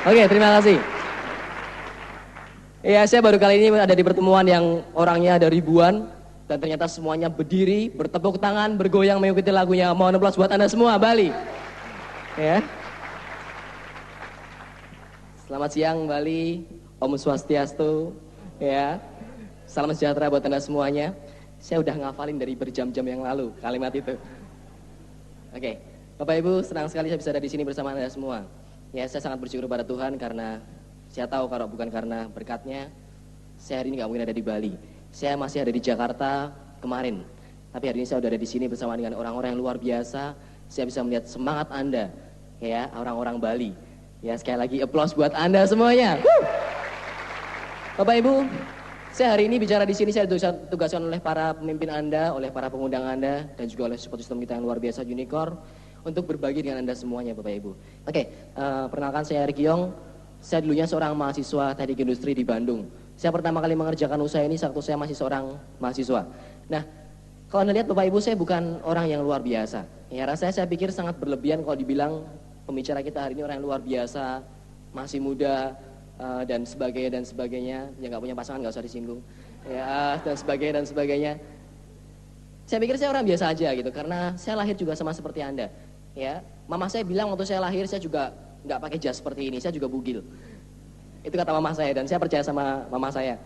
Oke, terima kasih. Ya, saya baru kali ini ada di pertemuan yang orangnya ada ribuan dan ternyata semuanya berdiri, bertepuk tangan, bergoyang mengikuti lagunya. Mohon aplaus buat Anda semua, Bali. Ya. Selamat siang Bali, Om Swastiastu. Ya. Salam sejahtera buat Anda semuanya. Saya udah ngafalin dari berjam-jam yang lalu kalimat itu. Oke, Bapak Ibu, senang sekali saya bisa ada di sini bersama Anda semua. Ya, saya sangat bersyukur pada Tuhan karena saya tahu kalau bukan karena berkatnya, saya hari ini nggak mungkin ada di Bali. Saya masih ada di Jakarta kemarin, tapi hari ini saya sudah ada di sini bersama dengan orang-orang yang luar biasa. Saya bisa melihat semangat Anda, ya, orang-orang Bali. Ya, sekali lagi applause buat Anda semuanya. Bapak Ibu, saya hari ini bicara di sini, saya ditugaskan oleh para pemimpin Anda, oleh para pengundang Anda, dan juga oleh support system kita yang luar biasa Unicorn, untuk berbagi dengan Anda semuanya, Bapak Ibu. Oke, perkenalkan saya Erick Yong. Saya dulunya seorang mahasiswa teknik industri di Bandung. Saya pertama kali mengerjakan usaha ini waktu saya masih seorang mahasiswa. Nah, kalau Anda lihat Bapak Ibu, saya bukan orang yang luar biasa. Ya, rasanya saya pikir sangat berlebihan kalau dibilang pembicara kita hari ini orang yang luar biasa, masih muda, dan sebagainya. Yang nggak punya pasangan nggak usah disinggung. Ya, dan sebagainya. Saya pikir saya orang biasa aja gitu, karena saya lahir juga sama seperti Anda. Ya, mama saya bilang waktu saya lahir saya juga nggak pakai jas seperti ini, saya juga bugil. Itu kata mama saya dan saya percaya sama mama saya.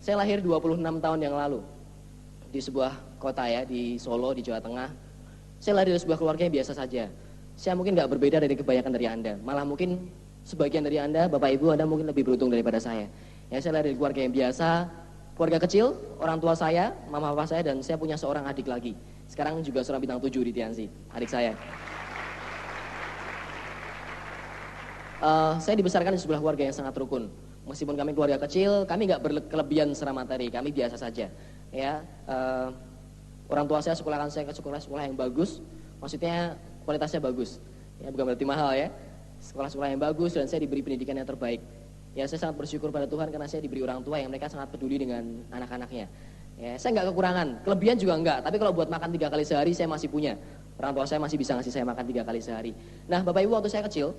Saya lahir 26 tahun yang lalu di sebuah kota ya, di Solo, di Jawa Tengah. Saya lahir dari sebuah keluarga yang biasa saja. Saya mungkin nggak berbeda dari kebanyakan dari Anda. Malah mungkin sebagian dari Anda, Bapak Ibu, Anda mungkin lebih beruntung daripada saya. Ya, saya lahir dari keluarga yang biasa, keluarga kecil, orang tua saya, mama papa saya, dan saya punya seorang adik lagi. Sekarang juga seorang bintang 7 di Tiansi, adik saya. Saya dibesarkan di sebuah keluarga yang sangat rukun. Meskipun kami keluarga kecil, kami nggak berkelebihan secara materi, kami biasa saja. Ya, orang tua saya sekolahkan saya ke sekolah yang bagus, maksudnya kualitasnya bagus. Ya, bukan berarti mahal ya. Sekolah-sekolah yang bagus dan saya diberi pendidikan yang terbaik. Ya, saya sangat bersyukur pada Tuhan karena saya diberi orang tua yang mereka sangat peduli dengan anak-anaknya. Ya, saya nggak kekurangan, kelebihan juga enggak. Tapi kalau buat makan 3 kali sehari saya masih punya. Orang tua saya masih bisa ngasih saya makan 3 kali sehari. Nah, Bapak Ibu, waktu saya kecil,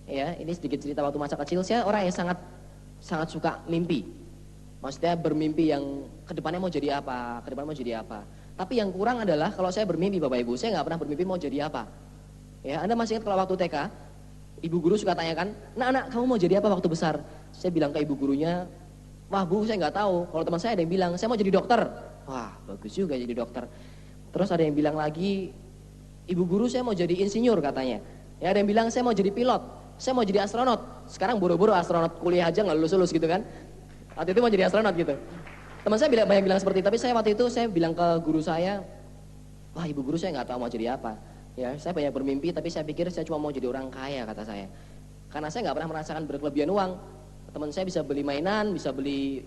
ya, ini sedikit cerita waktu masa kecil, saya orang yang sangat suka mimpi. Maksudnya bermimpi yang kedepannya mau jadi apa, kedepannya mau jadi apa. Tapi yang kurang adalah kalau saya bermimpi, Bapak Ibu, saya nggak pernah bermimpi mau jadi apa. Ya, Anda masih ingat kalau waktu TK, ibu guru suka tanyakan, nak kamu mau jadi apa waktu besar? Saya bilang ke ibu gurunya, wah Bu, saya nggak tahu. Kalau teman saya ada yang bilang, saya mau jadi dokter. Wah, bagus juga jadi dokter. Terus ada yang bilang lagi, ibu guru saya mau jadi insinyur katanya. Ya, ada yang bilang saya mau jadi pilot, saya mau jadi astronot. Sekarang buru-buru astronot kuliah aja nggak lulus-lulus gitu kan. Waktu itu mau jadi astronot gitu. Teman saya banyak bilang seperti itu, tapi saya waktu itu saya bilang ke guru saya, wah ibu guru saya nggak tahu mau jadi apa. Ya, saya banyak bermimpi, tapi saya pikir saya cuma mau jadi orang kaya, kata saya. Karena saya nggak pernah merasakan berkelebihan uang. Teman saya bisa beli mainan, bisa beli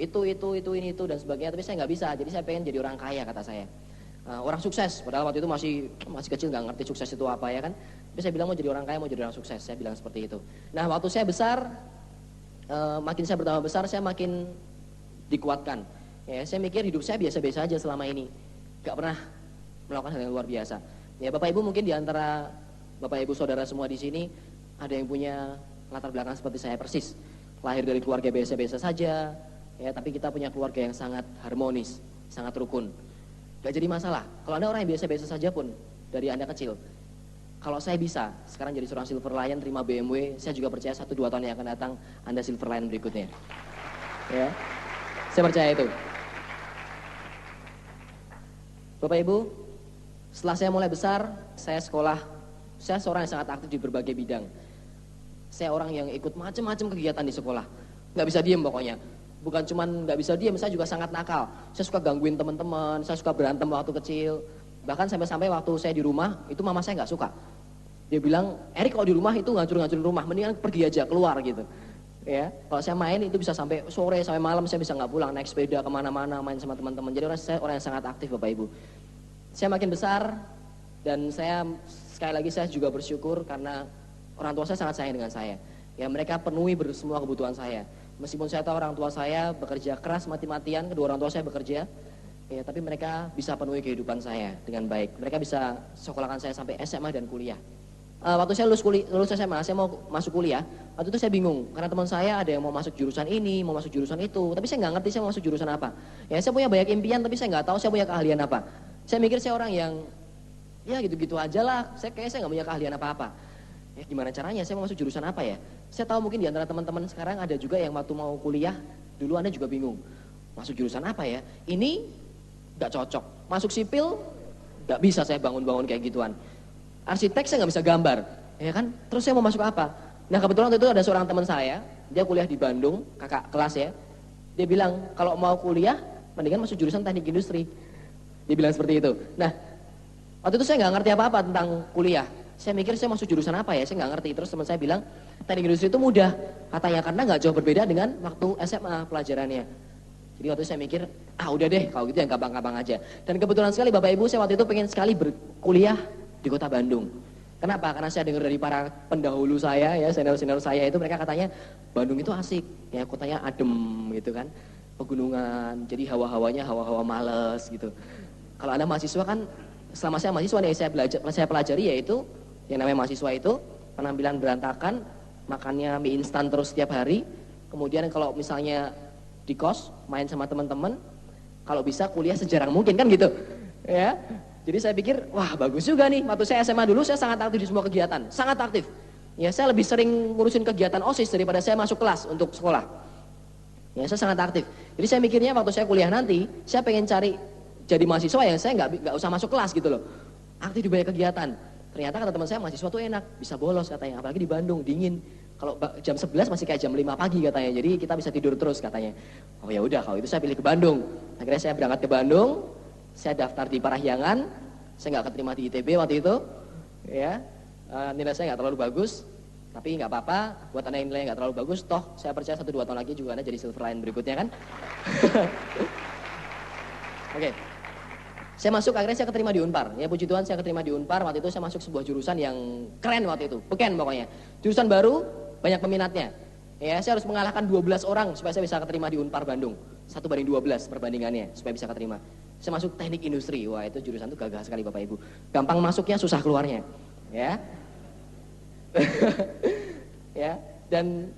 ini, itu, dan sebagainya, tapi saya nggak bisa. Jadi saya pengen jadi orang kaya, kata saya. Orang sukses, padahal waktu itu masih kecil, nggak ngerti sukses itu apa ya kan. Tapi saya bilang mau jadi orang kaya, mau jadi orang sukses, saya bilang seperti itu. Nah, waktu saya besar, makin saya bertambah besar, saya makin dikuatkan. Ya, saya mikir hidup saya biasa-biasa aja selama ini. Nggak pernah melakukan hal yang luar biasa. Ya, Bapak Ibu, mungkin di antara Bapak Ibu saudara semua di sini ada yang punya latar belakang seperti saya persis. Lahir dari keluarga biasa-biasa saja, ya, tapi kita punya keluarga yang sangat harmonis, sangat rukun. Gak jadi masalah. Kalau Anda orang yang biasa-biasa saja pun dari Anda kecil. Kalau saya bisa sekarang jadi seorang Silver Lion, terima BMW, saya juga percaya 1-2 tahun yang akan datang Anda Silver Lion berikutnya. Ya. Saya percaya itu. Bapak Ibu, setelah saya mulai besar, saya seorang yang sangat aktif di berbagai bidang. Saya orang yang ikut macam-macam kegiatan di sekolah. Nggak bisa diem pokoknya. Bukan cuman nggak bisa diem, saya juga sangat nakal. Saya suka gangguin teman-teman, saya suka berantem waktu kecil. Bahkan sampai-sampai waktu saya di rumah, itu mama saya nggak suka. Dia bilang, Erik kalau di rumah itu ngancur-ngancurin rumah, mendingan pergi aja, keluar gitu. Ya, kalau saya main itu bisa sampai sore, sampai malam saya bisa nggak pulang, naik sepeda kemana-mana, main sama teman-teman. Jadi saya orang yang sangat aktif, Bapak Ibu. Saya makin besar dan saya sekali lagi saya juga bersyukur karena orang tua saya sangat sayang dengan saya. Ya, mereka penuhi semua kebutuhan saya. Meskipun saya tahu orang tua saya bekerja keras mati-matian, kedua orang tua saya bekerja, ya, tapi mereka bisa penuhi kehidupan saya dengan baik. Mereka bisa sekolahkan saya sampai SMA dan kuliah. Waktu saya lulus SMA, saya mau masuk kuliah. Waktu itu saya bingung, karena teman saya ada yang mau masuk jurusan ini, mau masuk jurusan itu, tapi saya nggak ngerti saya mau masuk jurusan apa. Ya saya punya banyak impian, tapi saya nggak tahu saya punya keahlian apa. Saya mikir saya orang yang, ya gitu-gitu aja lah, kayaknya saya nggak punya keahlian apa-apa. Ya gimana caranya, saya mau masuk jurusan apa ya? Saya tahu mungkin di antara teman-teman sekarang ada juga yang waktu mau kuliah, dulu Anda juga bingung, masuk jurusan apa ya? Ini nggak cocok, masuk sipil, nggak bisa saya bangun-bangun kayak gituan. Arsitek saya nggak bisa gambar, ya kan? Terus saya mau masuk apa? Nah kebetulan waktu itu ada seorang teman saya, dia kuliah di Bandung, kakak kelas ya. Dia bilang kalau mau kuliah, mendingan masuk jurusan teknik industri. Dia bilang seperti itu. Nah waktu itu saya nggak ngerti apa-apa tentang kuliah. Saya mikir saya masuk jurusan apa ya? Saya nggak ngerti. Terus teman saya bilang teknik industri itu mudah, katanya karena nggak jauh berbeda dengan waktu SMA pelajarannya. Jadi waktu itu saya mikir, udah deh kalau gitu yang gampang-gampang aja. Dan kebetulan sekali Bapak Ibu, saya waktu itu pengen sekali berkuliah di kota Bandung. Kenapa? Karena saya dengar dari para pendahulu saya, ya senior-senior saya itu mereka katanya Bandung itu asik, ya kotanya adem gitu kan, pegunungan, jadi hawa-hawanya hawa-hawa males gitu. Kalau Anda mahasiswa kan, selama saya mahasiswa nih saya pelajari yaitu yang namanya mahasiswa itu penampilan berantakan, makannya mie instan terus setiap hari, kemudian kalau misalnya di kos main sama teman-teman, kalau bisa kuliah sejarang mungkin kan gitu, ya. Jadi saya pikir, wah bagus juga nih. Waktu saya SMA dulu saya sangat aktif di semua kegiatan, sangat aktif. Ya saya lebih sering ngurusin kegiatan OSIS daripada saya masuk kelas untuk sekolah. Ya saya sangat aktif. Jadi saya mikirnya waktu saya kuliah nanti, saya pengen cari jadi mahasiswa yang saya nggak usah masuk kelas gitu loh. Aktif di banyak kegiatan. Ternyata kata teman saya mahasiswa tuh enak, bisa bolos katanya. Apalagi di Bandung dingin. Kalau jam 11 masih kayak jam 5 pagi katanya. Jadi kita bisa tidur terus katanya. Oh ya udah kalau itu saya pilih ke Bandung. Akhirnya saya berangkat ke Bandung. Saya daftar di Parahyangan, saya nggak keterima di ITB waktu itu, ya nilai saya nggak terlalu bagus, tapi nggak apa-apa, buat Anda yang nilai nggak terlalu bagus, toh saya percaya 1-2 tahun lagi juga Anda jadi Silverline berikutnya kan. Oke, saya masuk akhirnya saya keterima di Unpar, ya puji Tuhan saya keterima di Unpar, waktu itu saya masuk sebuah jurusan yang keren waktu itu, beken pokoknya, jurusan baru, banyak peminatnya, ya saya harus mengalahkan 12 orang supaya saya bisa keterima di Unpar Bandung, 1:12 perbandingannya supaya bisa keterima. Saya masuk teknik industri, wah itu jurusan itu gagah sekali Bapak Ibu. Gampang masuknya, susah keluarnya, ya. Ya, dan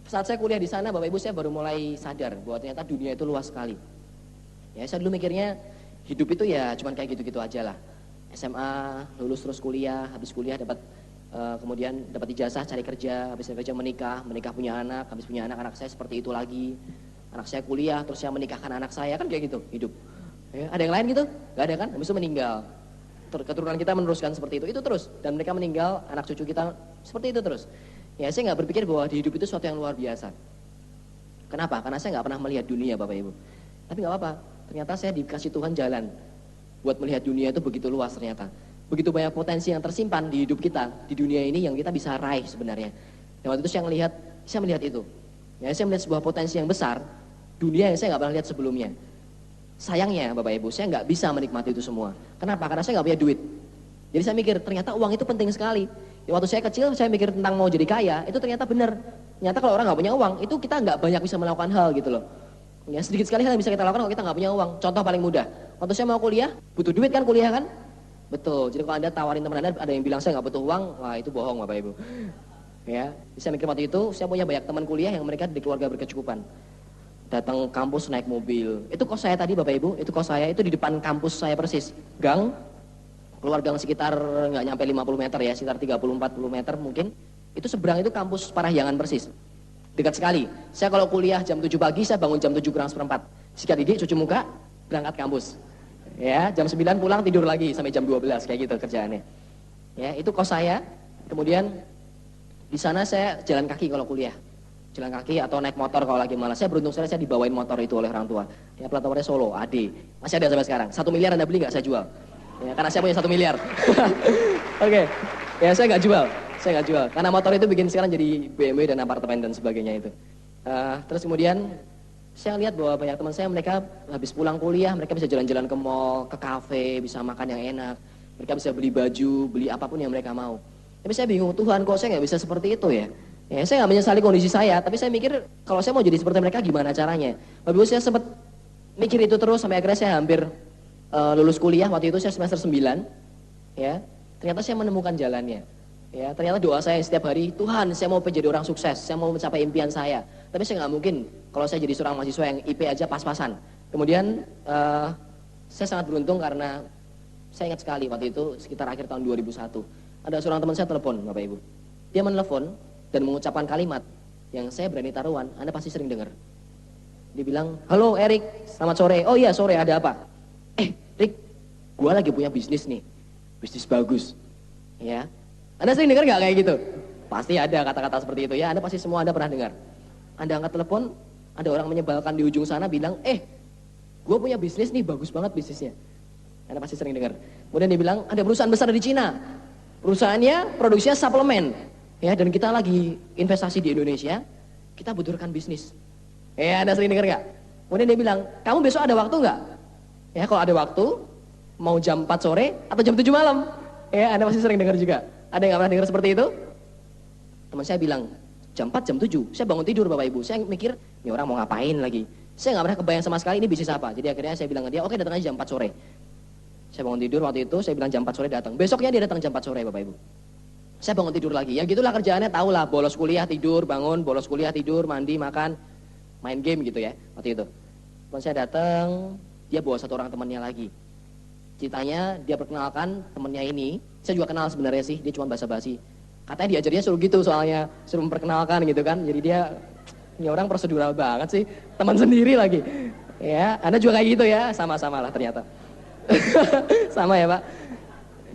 saat saya kuliah di sana Bapak Ibu saya baru mulai sadar bahwa ternyata dunia itu luas sekali. Ya, saya dulu mikirnya hidup itu ya cuman kayak gitu-gitu aja lah. SMA, lulus terus kuliah, habis kuliah dapat kemudian dapat ijazah, cari kerja, habis kerja menikah punya anak, habis punya anak saya seperti itu lagi. Anak saya kuliah, terus saya menikahkan anak saya, kan kayak gitu hidup. Ya, ada yang lain gitu? Gak ada kan? Habis itu meninggal. Keturunan kita meneruskan seperti itu terus. Dan mereka meninggal, anak cucu kita seperti itu terus. Ya saya nggak berpikir bahwa di hidup itu sesuatu yang luar biasa. Kenapa? Karena saya nggak pernah melihat dunia Bapak Ibu. Tapi nggak apa-apa. Ternyata saya dikasih Tuhan jalan buat melihat dunia itu begitu luas ternyata. Begitu banyak potensi yang tersimpan di hidup kita, di dunia ini yang kita bisa raih sebenarnya. Dan waktu itu saya melihat itu. Ya saya melihat sebuah potensi yang besar, dunia yang saya nggak pernah lihat sebelumnya. Sayangnya Bapak Ibu, saya nggak bisa menikmati itu semua. Kenapa? Karena saya nggak punya duit. Jadi saya mikir, ternyata uang itu penting sekali. Ya, waktu saya kecil, saya mikir tentang mau jadi kaya, itu ternyata benar. Ternyata kalau orang nggak punya uang, itu kita nggak banyak bisa melakukan hal gitu loh. Ya, sedikit sekali hal yang bisa kita lakukan kalau kita nggak punya uang. Contoh paling mudah, waktu saya mau kuliah, butuh duit kan kuliah kan? Betul, jadi kalau Anda tawarin teman Anda, ada yang bilang saya nggak butuh uang, wah itu bohong Bapak Ibu. Ya, saya mikir waktu itu, saya punya banyak teman kuliah yang mereka di keluarga berkecukupan. Datang kampus naik mobil. Itu kos saya tadi Bapak Ibu, itu kos saya itu di depan kampus saya persis. Gang, keluar gang sekitar nggak nyampe 50 meter ya, sekitar 30-40 meter mungkin. Itu seberang itu kampus Parahyangan persis. Dekat sekali. Saya kalau kuliah jam 7 pagi, saya bangun jam 7:kurang 1/4. Sikat gigi, cuci muka, berangkat kampus. Ya, jam 9 pulang tidur lagi sampai jam 12 kayak gitu kerjaannya. Ya, itu kos saya. Kemudian di sana saya jalan kaki kalau kuliah. Jalan kaki atau naik motor kalau lagi malas. Saya beruntung sekali saya dibawain motor itu oleh orang tua. Ya plat nomornya Solo, AD. Masih ada sampai sekarang. 1 miliar Anda beli nggak? Saya jual. Ya, karena saya punya 1 miliar. Oke. Ya saya nggak jual. Saya nggak jual. Karena motor itu bikin sekarang jadi BMW dan apartemen dan sebagainya itu. Terus kemudian saya lihat bahwa banyak teman saya mereka habis pulang kuliah mereka bisa jalan-jalan ke mall, ke kafe, bisa makan yang enak. Mereka bisa beli baju, beli apapun yang mereka mau. Tapi saya bingung, Tuhan kok saya nggak bisa seperti itu ya? Ya, saya nggak menyesali kondisi saya, tapi saya mikir kalau saya mau jadi seperti mereka gimana caranya. Bapak Ibu saya sempat mikir itu terus sampai akhirnya saya hampir lulus kuliah, waktu itu saya semester 9. Ya, ternyata saya menemukan jalannya. Ya, ternyata doa saya setiap hari, Tuhan, saya mau jadi orang sukses, saya mau mencapai impian saya. Tapi saya nggak mungkin kalau saya jadi seorang mahasiswa yang IP aja pas-pasan. Kemudian saya sangat beruntung karena saya ingat sekali waktu itu sekitar akhir tahun 2001. Ada seorang teman saya telepon, Bapak Ibu. Dia menelepon dan mengucapkan kalimat yang saya berani taruhan, Anda pasti sering dengar. Dia bilang, halo Erik, selamat sore. Oh iya sore, ada apa? Rick, gua lagi punya bisnis nih, bisnis bagus. Ya, Anda sering dengar nggak kayak gitu? Pasti ada kata-kata seperti itu ya. Anda pasti semua Anda pernah dengar. Anda angkat telepon, ada orang menyebalkan di ujung sana bilang, gue punya bisnis nih, bagus banget bisnisnya. Anda pasti sering dengar. Kemudian dia bilang, ada perusahaan besar di Cina. Perusahaannya produksinya suplemen. Ya, dan kita lagi investasi di Indonesia, kita butuhkan bisnis. Ya, Anda sering dengar nggak? Kemudian dia bilang, kamu besok ada waktu nggak? Ya, kalau ada waktu, mau jam 4 sore atau jam 7 malam. Ya, Anda pasti sering dengar juga. Ada yang nggak pernah dengar seperti itu? Teman saya bilang, jam 4, jam 7. Saya bangun tidur Bapak Ibu. Saya mikir, ini orang mau ngapain lagi? Saya nggak pernah kebayang sama sekali ini bisnis apa. Jadi akhirnya saya bilang ke dia, oke datang aja jam 4 sore. Saya bangun tidur waktu itu, saya bilang jam 4 sore datang. Besoknya dia datang jam 4 sore Bapak Ibu. Saya bangun tidur lagi. Ya gitulah kerjaannya, tahu lah, bolos kuliah, tidur, bangun, bolos kuliah, tidur, mandi, makan, main game gitu ya, waktu itu. Teman saya datang, dia bawa satu orang temannya lagi. Ceritanya dia perkenalkan temannya ini, saya juga kenal sebenarnya sih, dia cuma basa-basi. Katanya diajarnya suruh gitu soalnya, suruh memperkenalkan gitu kan. Jadi dia, ini orang prosedural banget sih, teman sendiri lagi. Ya, Anda juga kayak gitu ya, sama-sama lah ternyata. Sama ya Pak.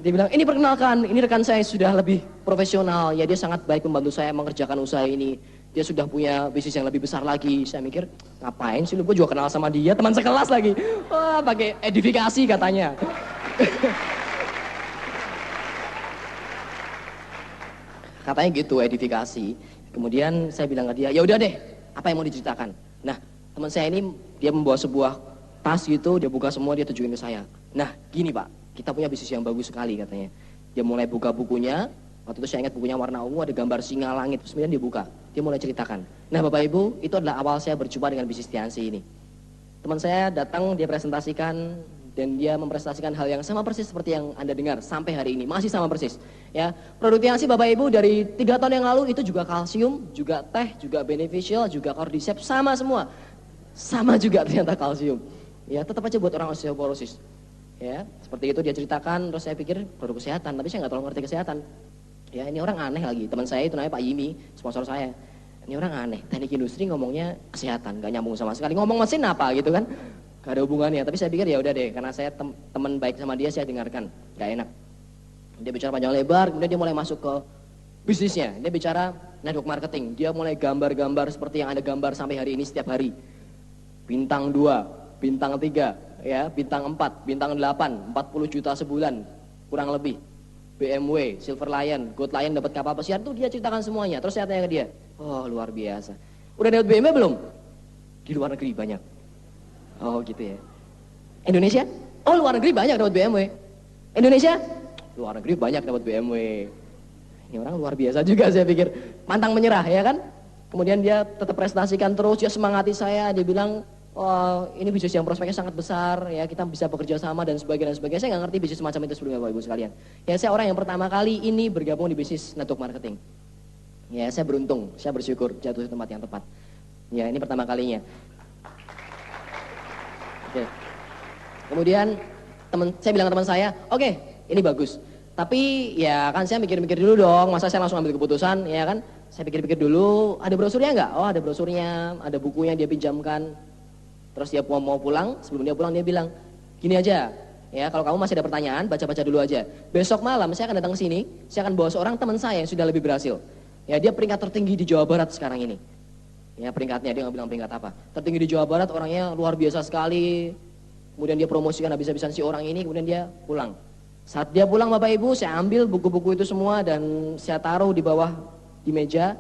Dia bilang, ini perkenalkan, ini rekan saya sudah lebih profesional. Ya dia sangat baik membantu saya mengerjakan usaha ini. Dia sudah punya bisnis yang lebih besar lagi. Saya mikir, ngapain sih lu, gue juga kenal sama dia, teman sekelas lagi. Wah, pakai edifikasi katanya. Katanya gitu, edifikasi. Kemudian saya bilang ke dia, ya udah deh, apa yang mau diceritakan? Nah, teman saya ini dia membawa sebuah tas gitu, dia buka semua, dia tunjukin ke saya. Nah, gini Pak, kita punya bisnis yang bagus sekali katanya. Dia mulai buka bukunya. Waktu itu saya ingat bukunya warna ungu, ada gambar singa langit. Terus kemudian dia buka, dia mulai ceritakan. Nah Bapak Ibu, itu adalah awal saya berjumpa dengan bisnis Tiansi ini. Teman saya datang, dia presentasikan, dan dia mempresentasikan hal yang sama persis seperti yang Anda dengar sampai hari ini. Masih sama persis. Ya, produk Tiansi Bapak Ibu dari 3 tahun yang lalu itu juga kalsium, juga teh, juga beneficial, juga cordyceps, sama semua. Sama juga ternyata kalsium. Ya, tetap aja buat orang osteoporosis. Ya, seperti itu dia ceritakan, terus saya pikir produk kesehatan, tapi saya nggak terlalu ngerti kesehatan. Ya ini orang aneh lagi, teman saya itu namanya Pak Yimi, sponsor saya. Ini orang aneh, teknik industri ngomongnya kesehatan, gak nyambung sama sekali. Ngomong mesin apa gitu kan, gak ada hubungannya. Tapi saya pikir ya udah deh, karena saya teman baik sama dia, saya dengarkan, gak enak. Dia bicara panjang lebar, kemudian dia mulai masuk ke bisnisnya. Dia bicara network marketing, dia mulai gambar-gambar seperti yang Anda gambar sampai hari ini setiap hari. Bintang 2, bintang 3, ya, bintang 4, bintang 8, 40 juta sebulan, kurang lebih. BMW, Silver Lion, Gold Lion dapat kapal pesiar tuh dia ceritakan semuanya. Terus saya tanya ke dia, oh luar biasa. Udah dapat BMW belum? Di luar negeri banyak. Oh gitu ya. Indonesia? Oh luar negeri banyak dapat BMW. Indonesia? Luar negeri banyak dapat BMW. Ini orang luar biasa juga saya pikir. Pantang menyerah ya kan? Kemudian dia tetap prestasikan terus, dia semangati saya, dia bilang, oh, ini bisnis yang prospeknya sangat besar, ya kita bisa bekerja sama dan sebagainya dan sebagainya. Saya nggak ngerti bisnis semacam itu sebelumnya Bapak Ibu sekalian. Ya saya orang yang pertama kali ini bergabung di bisnis network marketing. Ya saya beruntung, saya bersyukur jatuh di tempat yang tepat. Ya ini pertama kalinya. Oke. Kemudian saya bilang ke teman saya, oke, ini bagus. Tapi ya kan saya mikir-mikir dulu dong, masa saya langsung ambil keputusan, ya kan? Saya pikir-pikir dulu, ada brosurnya nggak? Oh ada brosurnya, ada bukunya dia pinjamkan. Terus dia mau pulang, sebelum dia pulang dia bilang, gini aja, ya kalau kamu masih ada pertanyaan, baca-baca dulu aja. Besok malam saya akan datang ke sini, saya akan bawa seorang teman saya yang sudah lebih berhasil. Ya dia peringkat tertinggi di Jawa Barat sekarang ini. Ya peringkatnya, dia nggak bilang peringkat apa. Tertinggi di Jawa Barat, orangnya luar biasa sekali. Kemudian dia promosikan habis-habisan si orang ini, kemudian dia pulang. Saat dia pulang Bapak Ibu, saya ambil buku-buku itu semua dan saya taruh di bawah di meja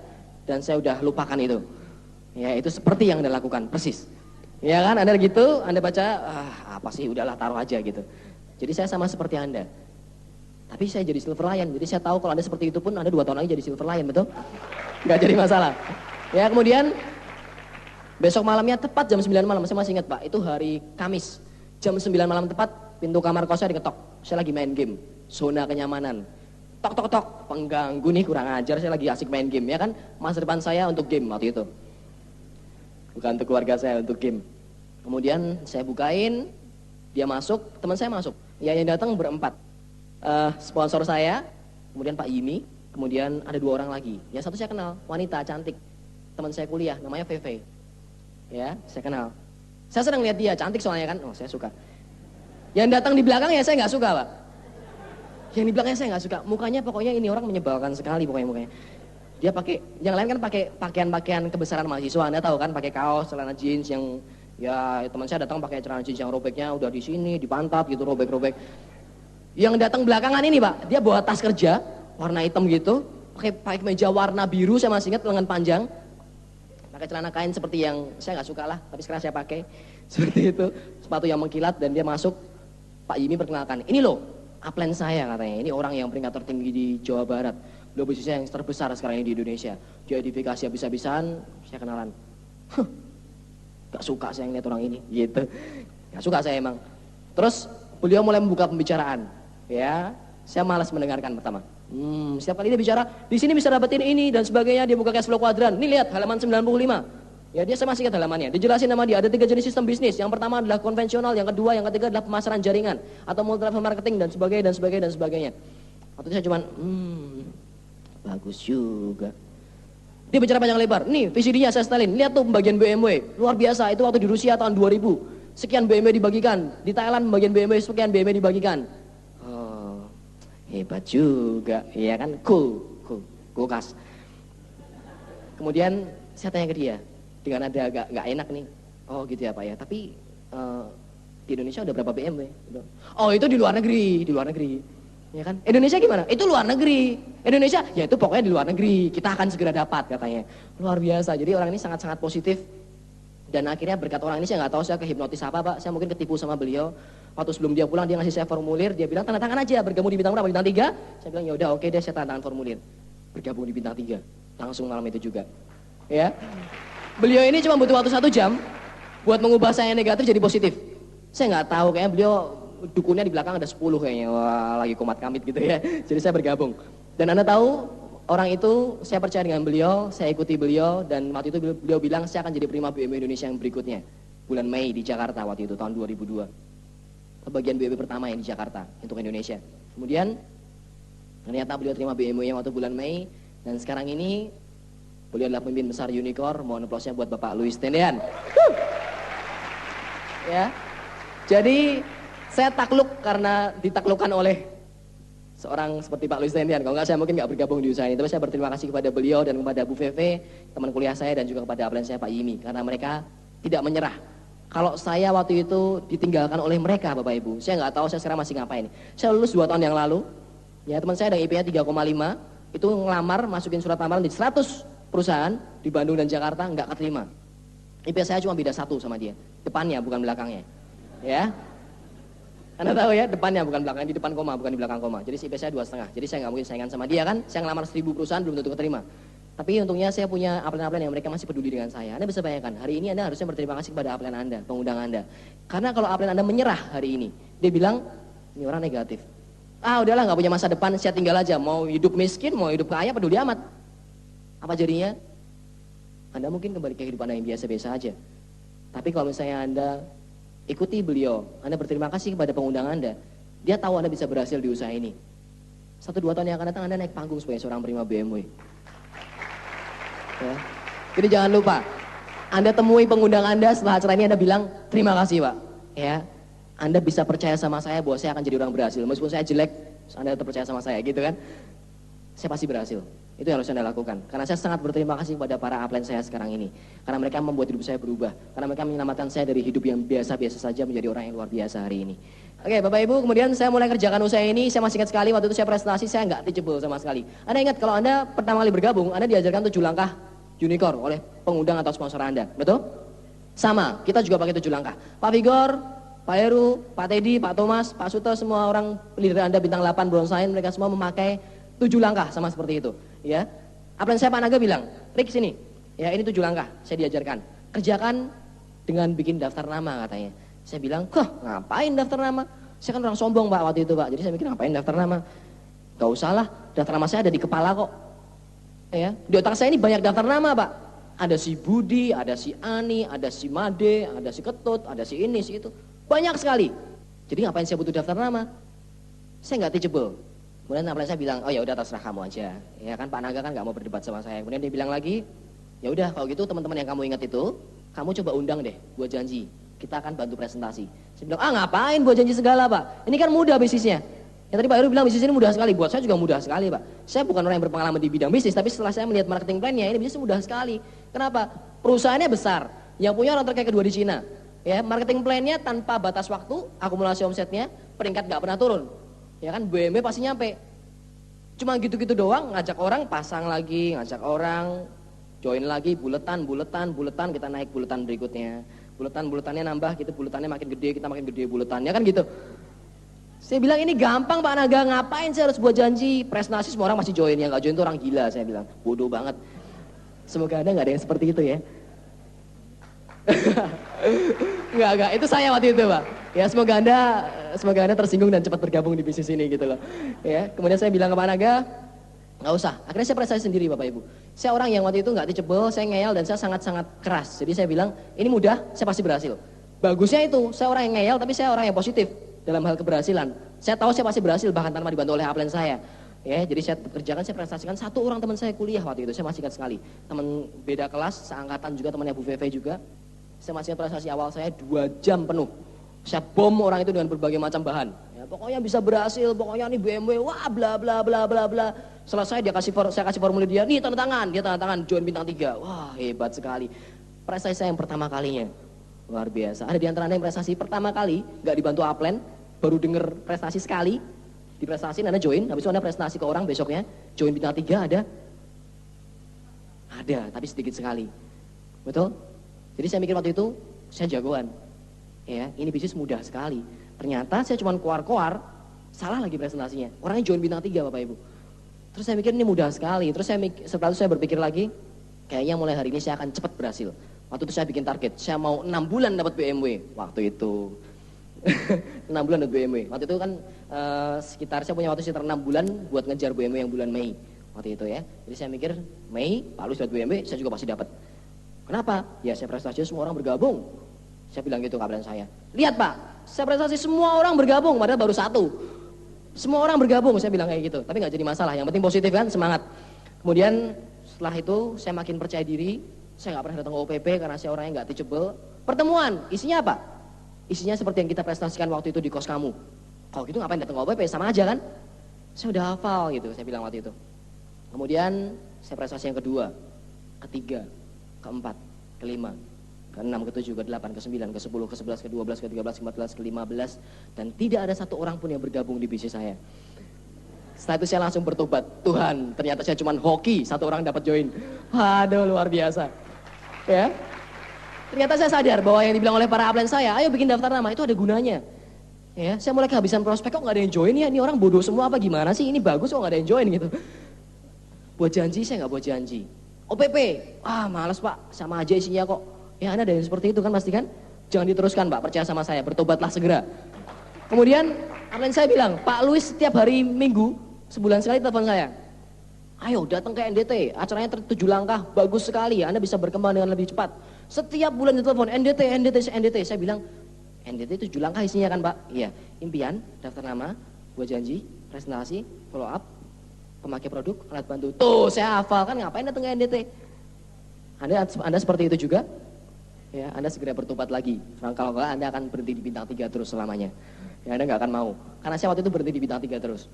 dan saya udah lupakan itu. Ya itu seperti yang Anda lakukan, persis. Ya kan, Anda gitu, Anda baca, apa sih, udahlah taruh aja gitu. Jadi saya sama seperti Anda. Tapi saya jadi Silver Lion, jadi saya tahu kalau Anda seperti itu pun Anda 2 tahun lagi jadi Silver Lion, betul? Nggak jadi masalah. Ya kemudian, besok malamnya tepat jam 9 malam, saya masih ingat Pak, itu hari Kamis. Jam 9 malam tepat, pintu kamar kos saya diketok. Saya lagi main game, zona kenyamanan. tok tok tok, pengganggu nih, kurang ajar, saya lagi asik main game ya kan, masa depan saya untuk game waktu itu, bukan untuk keluarga saya, untuk game. Kemudian saya bukain, dia masuk, teman saya masuk, ya yang datang berempat. Sponsor saya, kemudian Pak Yimi, kemudian ada 2 orang lagi. Yang satu saya kenal, wanita cantik, teman saya kuliah, namanya Veve. Ya, saya kenal. Saya senang lihat dia, cantik soalnya kan, oh saya suka. Yang datang di belakang ya saya nggak suka, Pak. Yang di belakangnya saya nggak suka, mukanya pokoknya ini orang menyebalkan sekali pokoknya mukanya. Dia pakai, yang lain kan pakai pakaian-pakaian kebesaran mahasiswa, Anda tahu kan, pakai kaos, celana jeans yang, ya teman saya datang pakai celana jeans yang robeknya udah di sini, di pantat gitu, robek-robek. Yang datang belakangan ini Pak, dia bawa tas kerja, warna hitam gitu, pakai meja warna biru, saya masih ingat, lengan panjang, pakai celana kain seperti yang saya nggak suka lah, tapi sekarang saya pakai seperti itu, sepatu yang mengkilat, dan dia masuk. Pak Yimi perkenalkan, ini loh upline saya katanya, ini orang yang peringkat tertinggi di Jawa Barat, beliau bisnisnya yang terbesar sekarang ini di Indonesia, diedifikasi habis-habisan. Saya kenalan, gak suka saya ngeliat orang ini gitu, gak suka saya emang. Terus beliau mulai membuka pembicaraan, ya saya malas mendengarkan pertama. Setiap kali dia bicara, di sini bisa dapetin ini dan sebagainya, dia buka cash flow kuadran, ini lihat halaman 95. Ya dia, saya masih ingat halamannya, dijelasin nama dia, ada 3 jenis sistem bisnis. Yang pertama adalah konvensional, yang kedua, yang ketiga adalah pemasaran jaringan atau multi level marketing dan sebagainya dan sebagainya dan sebagainya. Waktu itu saya cuman, bagus juga. Dia bicara panjang lebar, nih VCD-nya saya setelin, lihat tuh pembagian BMW, luar biasa, itu waktu di Rusia tahun 2000. Sekian BMW dibagikan, di Thailand bagian BMW, sekian BMW dibagikan. Oh, hebat juga, iya kan, cool, kulkas. Kemudian saya tanya ke dia, dengan ada agak nggak enak nih, oh gitu ya Pak ya, tapi di Indonesia udah berapa BMW? Oh itu di luar negeri, ya kan? Indonesia gimana? Itu luar negeri. Indonesia, ya itu pokoknya di luar negeri, kita akan segera dapat katanya. Luar biasa, jadi orang ini sangat-sangat positif. Dan akhirnya berkat orang ini saya nggak tahu saya kehipnotis apa Pak, saya mungkin ketipu sama beliau. Waktu sebelum dia pulang dia ngasih saya formulir, dia bilang tanda tangan aja, bergabung di bintang berapa? Bintang 3. Saya bilang ya udah oke deh, saya tanda tangan formulir. Bergabung di bintang 3. Langsung malam itu juga. Ya. Beliau ini cuma butuh waktu 1 jam buat mengubah saya yang negatif jadi positif. Saya nggak tahu, kayaknya beliau dukunnya di belakang ada 10 kayaknya, wah lagi kumat kamit gitu ya. Jadi saya bergabung. Dan Anda tahu, orang itu saya percaya dengan beliau, saya ikuti beliau, dan waktu itu beliau bilang saya akan jadi prima BMW Indonesia yang berikutnya. Bulan Mei di Jakarta waktu itu, tahun 2002. Bagian BMW pertama yang di Jakarta untuk Indonesia. Kemudian ternyata beliau terima BMW-nya waktu bulan Mei, dan sekarang ini beliau adalah pemimpin besar Unicor. Mohon aplausnya buat Bapak Louis Tendean. Ya. Jadi saya takluk karena ditaklukkan oleh seorang seperti Pak Louis Tendean. Kalau enggak saya mungkin enggak bergabung di usaha ini. Tapi saya berterima kasih kepada beliau dan kepada Bu Veve, teman kuliah saya, dan juga kepada upline saya Pak Yimi, karena mereka tidak menyerah. Kalau saya waktu itu ditinggalkan oleh mereka Bapak Ibu, saya nggak tahu saya sekarang masih ngapain. Saya lulus 2 tahun yang lalu. Ya, teman saya ada IP-nya 3,5, itu ngelamar masukin surat lamaran di 100 perusahaan di Bandung dan Jakarta, nggak keterima. IP saya cuma beda 1 sama dia, depannya bukan belakangnya, ya. Anda tahu ya, depannya bukan belakangnya, di depan koma bukan di belakang koma. Jadi IP saya 2,5. Jadi saya nggak mungkin saingan sama dia kan. Saya ngelamar 1000 perusahaan belum tentu keterima. Tapi untungnya saya punya upline-upline yang mereka masih peduli dengan saya. Anda bisa bayangkan, hari ini Anda harusnya berterima kasih kepada upline Anda, pengundang Anda. Karena kalau upline Anda menyerah hari ini, dia bilang ini orang negatif. Ah udahlah, nggak punya masa depan, saya tinggal aja. Mau hidup miskin, mau hidup kaya, peduli amat. Apa jadinya? Anda mungkin kembali ke kehidupan Anda yang biasa-biasa aja. Tapi kalau misalnya Anda ikuti beliau, Anda berterima kasih kepada pengundang Anda, dia tahu Anda bisa berhasil di usaha ini. 1-2 tahun yang akan datang Anda naik panggung sebagai seorang prima BMW. Ya. Jadi jangan lupa, Anda temui pengundang Anda setelah acara ini, Anda bilang terima kasih Pak. Ya, Anda bisa percaya sama saya bahwa saya akan jadi orang berhasil. Meskipun saya jelek, Anda tetap percaya sama saya gitu kan. Saya pasti berhasil. Itu yang harus Anda lakukan. Karena saya sangat berterima kasih kepada para upline saya sekarang ini. Karena mereka membuat hidup saya berubah. Karena mereka menyelamatkan saya dari hidup yang biasa-biasa saja menjadi orang yang luar biasa hari ini. Oke Bapak Ibu, kemudian saya mulai kerjakan usaha ini. Saya masih ingat sekali waktu itu saya presentasi, saya nggak teachable sama sekali. Anda ingat kalau Anda pertama kali bergabung, Anda diajarkan 7 langkah Unicor oleh pengundang atau sponsor Anda. Betul? Sama, kita juga pakai 7 langkah. Pak Vigor, Pak Heru, Pak Teddy, Pak Thomas, Pak Suto, semua orang leader Anda bintang 8 bronsain, mereka semua memakai 7 langkah sama seperti itu, ya. Upline saya Pak Naga bilang, "Rick sini. Ya, ini 7 langkah saya diajarkan. Kerjakan dengan bikin daftar nama," katanya. Saya bilang, "Kah, ngapain daftar nama? Saya kan orang sombong, Pak, waktu itu, Pak. Jadi saya mikir ngapain daftar nama?" Gak usah lah, daftar nama saya ada di kepala kok. Ya, di otak saya ini banyak daftar nama Pak. Ada si Budi, ada si Ani, ada si Made, ada si Ketut, ada si ini, si itu. Banyak sekali. Jadi ngapain saya butuh daftar nama? Saya nggak teachable. Kemudian apalagi saya bilang, oh ya udah terserah kamu aja. Ya kan Pak Naga kan nggak mau berdebat sama saya. Kemudian dia bilang lagi, ya udah kalau gitu teman-teman yang kamu ingat itu, kamu coba undang deh, buat janji. Kita akan bantu presentasi. Saya bilang, ngapain buat janji segala Pak? Ini kan mudah bisnisnya. Ya tadi Pak Heru bilang bisnis ini mudah sekali, buat saya juga mudah sekali Pak. Saya bukan orang yang berpengalaman di bidang bisnis, tapi setelah saya melihat marketing plan-nya, ini bisnis mudah sekali. Kenapa? Perusahaannya besar, yang punya orang terkaya kedua di Cina. Ya, marketing plan-nya tanpa batas waktu, akumulasi omsetnya, peringkat gak pernah turun. Ya kan, BMW pasti nyampe. Cuma gitu-gitu doang, ngajak orang pasang lagi, ngajak orang join lagi, buletan, kita naik buletan berikutnya. Buletannya nambah gitu, buletannya makin gede, kita makin gede buletannya kan gitu. Saya bilang ini gampang Pak Naga, ngapain saya harus buat janji? Presentasi semua orang masih join, yang gak join itu orang gila, saya bilang. Bodoh banget. Semoga Anda gak ada yang seperti itu ya. Enggak, itu saya waktu itu Pak. Ya semoga Anda tersinggung dan cepat bergabung di bisnis ini gitu loh. Ya, kemudian saya bilang ke Pak Naga, nggak usah. Akhirnya saya prestasi sendiri Bapak Ibu. Saya orang yang waktu itu nggak teachable, saya ngeyel dan saya sangat-sangat keras. Jadi saya bilang, ini mudah, saya pasti berhasil. Bagusnya itu, saya orang yang ngeyel tapi saya orang yang positif dalam hal keberhasilan. Saya tahu saya pasti berhasil bahkan tanpa dibantu oleh upline saya. Ya, jadi saya kerjakan, saya prestasikan satu orang teman saya kuliah waktu itu, saya masih ingat sekali. Teman beda kelas, seangkatan juga temannya Bu Veve juga. Saya masih ingat prestasi awal saya 2 jam penuh. Saya bom orang itu dengan berbagai macam bahan. Ya, pokoknya bisa berhasil, pokoknya nih BMW, wah bla bla bla bla bla. Selesai saya kasih formulir dia, nih tanda tangan, join bintang 3. Wah hebat sekali. Prestasi saya yang pertama kalinya, luar biasa. Ada di antara Anda yang prestasi pertama kali, nggak dibantu upline, baru denger prestasi sekali, di prestasi Anda join, habis itu Anda prestasi ke orang besoknya, join bintang 3 ada? Ada, tapi sedikit sekali. Betul? Jadi saya mikir waktu itu, saya jagoan. Ya, ini bisnis mudah sekali. Ternyata saya cuma koar-koar, salah lagi presentasinya. Orangnya join bintang 3 Bapak Ibu. Terus saya mikir ini mudah sekali. Terus setelah itu saya berpikir lagi, kayaknya mulai hari ini saya akan cepat berhasil. Waktu itu saya bikin target, saya mau 6 bulan dapat BMW. Waktu itu 6 bulan dapat BMW. Waktu itu kan sekitar saya punya waktu sekitar 6 bulan buat ngejar BMW yang bulan Mei. Waktu itu ya. Jadi saya mikir Mei, Pak Luis dapat BMW, saya juga pasti dapat. Kenapa? Ya saya prestasi semua orang bergabung. Saya bilang gitu ke upline saya. Lihat Pak, saya prestasi semua orang bergabung, padahal baru 1. Semua orang bergabung, saya bilang kayak gitu. Tapi nggak jadi masalah, yang penting positif kan, semangat. Kemudian setelah itu saya makin percaya diri. Saya nggak pernah datang ke OPP karena saya orangnya nggak teachable. Pertemuan, isinya apa? Isinya seperti yang kita prestasikan waktu itu di kos kamu. Kalau gitu ngapain datang ke OPP, sama aja kan? Saya udah hafal gitu, saya bilang waktu itu. Kemudian saya prestasi yang kedua, ketiga, keempat, kelima, ke-6, ke-7, ke-8, ke-9, ke-10, ke-11, ke-12, ke-13, ke-14, ke-15 dan tidak ada satu orang pun yang bergabung di bisnis saya. Setelah itu saya langsung bertobat, Tuhan ternyata saya cuma hoki, 1 orang dapat join. Aduh luar biasa. Ya. Ternyata saya sadar bahwa yang dibilang oleh para upline saya, ayo bikin daftar nama, itu ada gunanya. Ya, saya mulai kehabisan prospek, kok nggak ada yang join ya, ini orang bodoh semua apa gimana sih, ini bagus kok nggak ada yang join gitu. Buat janji, saya nggak buat janji. OPP, males Pak, sama aja isinya kok. Ya Anda ada yang seperti itu kan pasti kan? Jangan diteruskan Pak, percaya sama saya, bertobatlah segera. Kemudian upline saya bilang, Pak Luis setiap hari Minggu, sebulan sekali telepon saya. Ayo datang ke NDT, acaranya 7 langkah, bagus sekali, Anda bisa berkembang dengan lebih cepat. Setiap bulan ditelepon, NDT. Saya bilang, NDT 7 langkah isinya kan Pak? Iya, impian, daftar nama, buat janji, presentasi, follow up, pemakai produk, alat bantu. Tuh saya hafal kan, ngapain datang ke NDT? Anda seperti itu juga? Ya, Anda segera bertobat lagi. Kalau enggak Anda akan berhenti di bintang 3 terus selamanya. Ya, Anda nggak akan mau. Karena saya waktu itu berhenti di bintang 3 terus.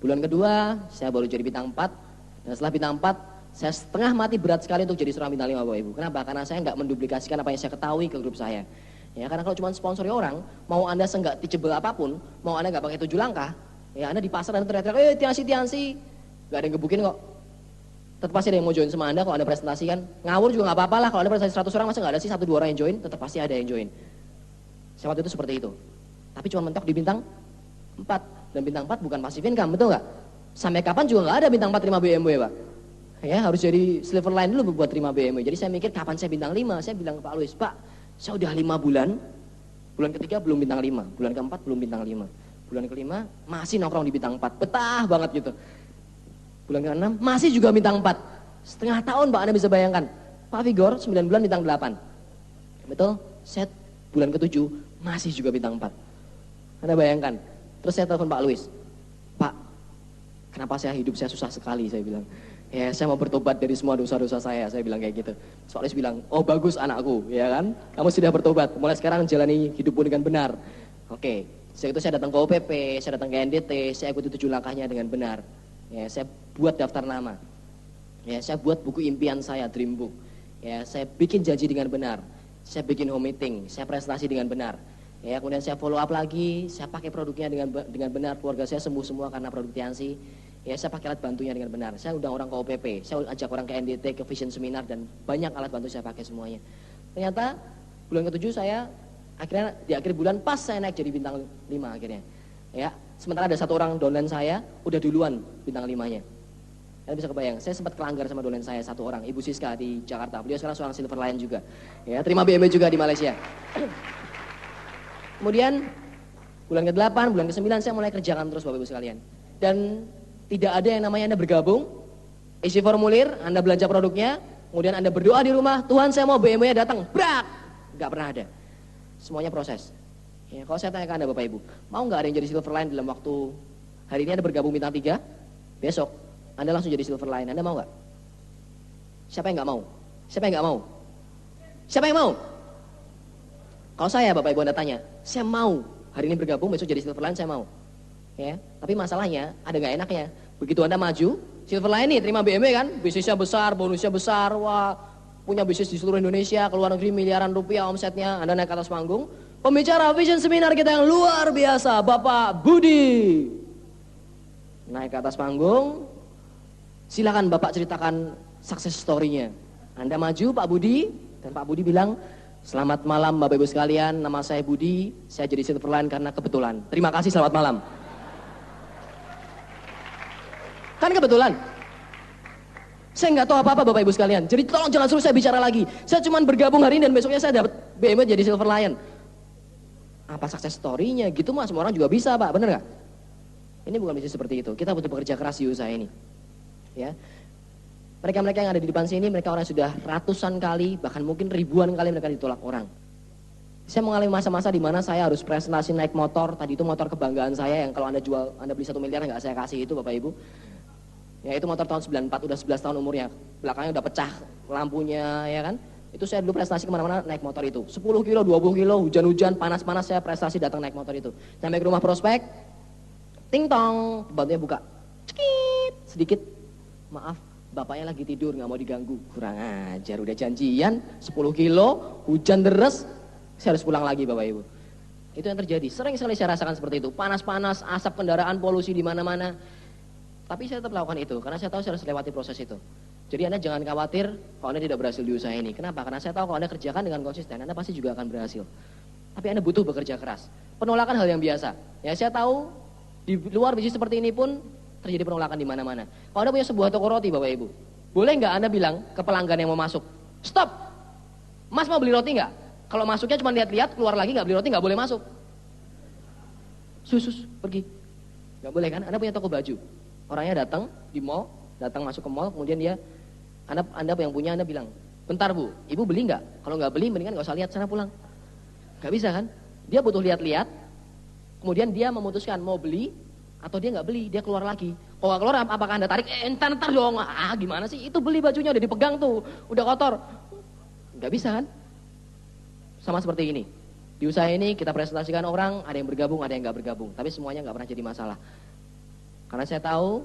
Bulan kedua, saya baru jadi bintang 4. Dan setelah bintang 4, saya setengah mati berat sekali untuk jadi seorang bintang 5 Bapak Ibu. Kenapa? Karena saya nggak menduplikasikan apa yang saya ketahui ke grup saya. Ya, karena kalau cuma sponsori orang, mau Anda seenggak teachable apapun, mau Anda nggak pakai 7 langkah, ya Anda di pasar Anda teriak-teriak, Tiansi. Nggak ada yang gebukin kok. Tetap pasti ada yang mau join sama Anda kalau Anda presentasi kan. Ngawur juga nggak apa-apa lah, kalau Anda presentasi 100 orang masa nggak ada sih 1-2 orang yang join, tetap pasti ada yang join. Saya waktu itu seperti itu. Tapi cuma mentok di bintang 4. Dan bintang 4 bukan passive income, betul nggak? Sampai kapan juga nggak ada bintang 4 terima BMW Pak. Ya harus jadi silver line dulu buat terima BMW. Jadi saya mikir kapan saya bintang 5, saya bilang ke Pak Luis, Pak saya udah 5 bulan, bulan ketiga belum bintang 5, bulan keempat belum bintang 5, Bulan kelima masih nongkrong di bintang 4, betah banget gitu. Bulan ke-6 masih juga bintang 4. Setengah tahun Pak, Anda bisa bayangkan. Pak Vigor 9 bulan bintang 8. Betul? Set bulan ke-7 masih juga bintang 4. Anda bayangkan. Terus saya telepon Pak Luis. Pak, kenapa hidup saya susah sekali, saya bilang. Ya, saya mau bertobat dari semua dosa-dosa saya bilang kayak gitu. Terus Pak Luis bilang, oh bagus anakku, ya kan? Kamu sudah bertobat, mulai sekarang jalani hidupmu dengan benar. Oke, setelah itu saya datang ke OPP, saya datang ke NDT, saya ikuti 7 langkahnya dengan benar. Ya, saya buat daftar nama. Ya, saya buat buku impian saya, dream book. Ya, saya bikin janji dengan benar. Saya bikin home meeting, saya prestasi dengan benar. Ya, kemudian saya follow up lagi, saya pakai produknya dengan benar. Keluarga saya sembuh semua karena produk Tiansi. Ya, saya pakai alat bantunya dengan benar. Saya undang orang ke OPP, saya ajak orang ke NDT, ke Vision Seminar, dan banyak alat bantu saya pakai semuanya. Ternyata bulan ke-7 saya akhirnya di akhir bulan pas saya naik jadi bintang 5 akhirnya. Ya, sementara ada satu orang downline saya udah duluan bintang 5-nya. Kalian bisa kebayang, saya sempat kelanggar sama downline saya satu orang, Ibu Siska di Jakarta. Beliau sekarang seorang Silver Lion juga. Ya, terima BMW juga di Malaysia. Kemudian bulan ke-8, bulan ke-9 saya mulai kerjakan terus Bapak Ibu sekalian. Dan tidak ada yang namanya Anda bergabung, isi formulir, Anda belanja produknya, kemudian Anda berdoa di rumah, Tuhan saya mau BMW-nya datang, brak! Gak pernah ada. Semuanya proses. Ya, kalau saya tanya ke Anda Bapak Ibu, mau gak ada yang jadi Silver Lion dalam waktu hari ini Anda bergabung bintang 3, besok Anda langsung jadi Silver Lion, Anda mau gak? Siapa yang gak mau? Siapa yang gak mau? Siapa yang mau? Kalau saya Bapak Ibu Anda tanya, saya mau hari ini bergabung, besok jadi Silver Lion, saya mau. Ya, tapi masalahnya ada nggak enaknya. Begitu Anda maju, Silver Lion nih terima BMW kan, bisnisnya besar, bonusnya besar, wah punya bisnis di seluruh Indonesia, ke luar negeri miliaran rupiah omsetnya, Anda naik ke atas panggung, pembicara Vision Seminar kita yang luar biasa, Bapak Budi. Naik ke atas panggung, silakan Bapak ceritakan success story-nya. Anda maju Pak Budi, dan Pak Budi bilang, selamat malam Bapak Ibu sekalian, nama saya Budi, saya jadi Silver Lion karena kebetulan. Terima kasih, selamat malam. Kan kebetulan. Saya nggak tahu apa-apa Bapak Ibu sekalian. Jadi tolong jangan suruh saya bicara lagi. Saya cuma bergabung hari ini dan besoknya saya dapat BMW jadi Silver Lion. Apa success story-nya? Gitu mah semua orang juga bisa Pak, bener nggak? Ini bukan bisnis seperti itu. Kita butuh bekerja keras di usaha ini. Ya. Mereka-mereka yang ada di depan sini, mereka orang sudah ratusan kali, bahkan mungkin ribuan kali mereka ditolak orang. Saya mengalami masa-masa di mana saya harus presentasi naik motor. Tadi itu motor kebanggaan saya yang kalau Anda jual, Anda beli 1 miliar nggak saya kasih itu Bapak Ibu. Ya itu motor tahun 94, udah 11 tahun umurnya. Belakangnya udah pecah lampunya ya kan. Itu saya dulu prestasi kemana-mana naik motor itu. 10 kilo, 20 kilo, hujan-hujan, panas-panas saya prestasi datang naik motor itu. Sampai ke rumah prospek, ting tong, pembantunya buka. Cekit, sedikit, maaf, bapaknya lagi tidur, nggak mau diganggu. Kurang ajar, udah janjian, 10 kilo, hujan deres, saya harus pulang lagi Bapak Ibu. Itu yang terjadi, sering sekali saya rasakan seperti itu. Panas-panas, asap kendaraan, polusi di mana-mana. Tapi saya tetap lakukan itu, karena saya tahu saya harus lewati proses itu. Jadi Anda jangan khawatir kalau Anda tidak berhasil di usaha ini. Kenapa? Karena saya tahu kalau Anda kerjakan dengan konsisten, Anda pasti juga akan berhasil. Tapi Anda butuh bekerja keras. Penolakan hal yang biasa. Ya saya tahu di luar bisnis seperti ini pun terjadi penolakan di mana-mana. Kalau Anda punya sebuah toko roti Bapak Ibu, boleh nggak Anda bilang ke pelanggan yang mau masuk, stop, Mas mau beli roti nggak? Kalau masuknya cuma lihat-lihat, keluar lagi nggak beli roti, nggak boleh masuk. Sus, pergi. Nggak boleh kan? Anda punya toko baju. Orangnya datang di mall, datang masuk ke mall, kemudian dia, anda yang punya, Anda bilang, bentar Bu, Ibu beli nggak? Kalau nggak beli, mendingan nggak usah lihat, sana pulang. Nggak bisa kan? Dia butuh lihat-lihat, kemudian dia memutuskan mau beli, atau dia nggak beli, dia keluar lagi. Kalau nggak keluar, apakah Anda tarik? Entar dong, gimana sih? Itu beli bajunya, udah dipegang tuh, udah kotor. Nggak bisa kan? Sama seperti ini. Di usaha ini kita presentasikan orang, ada yang bergabung, ada yang nggak bergabung. Tapi semuanya nggak pernah jadi masalah. Karena saya tahu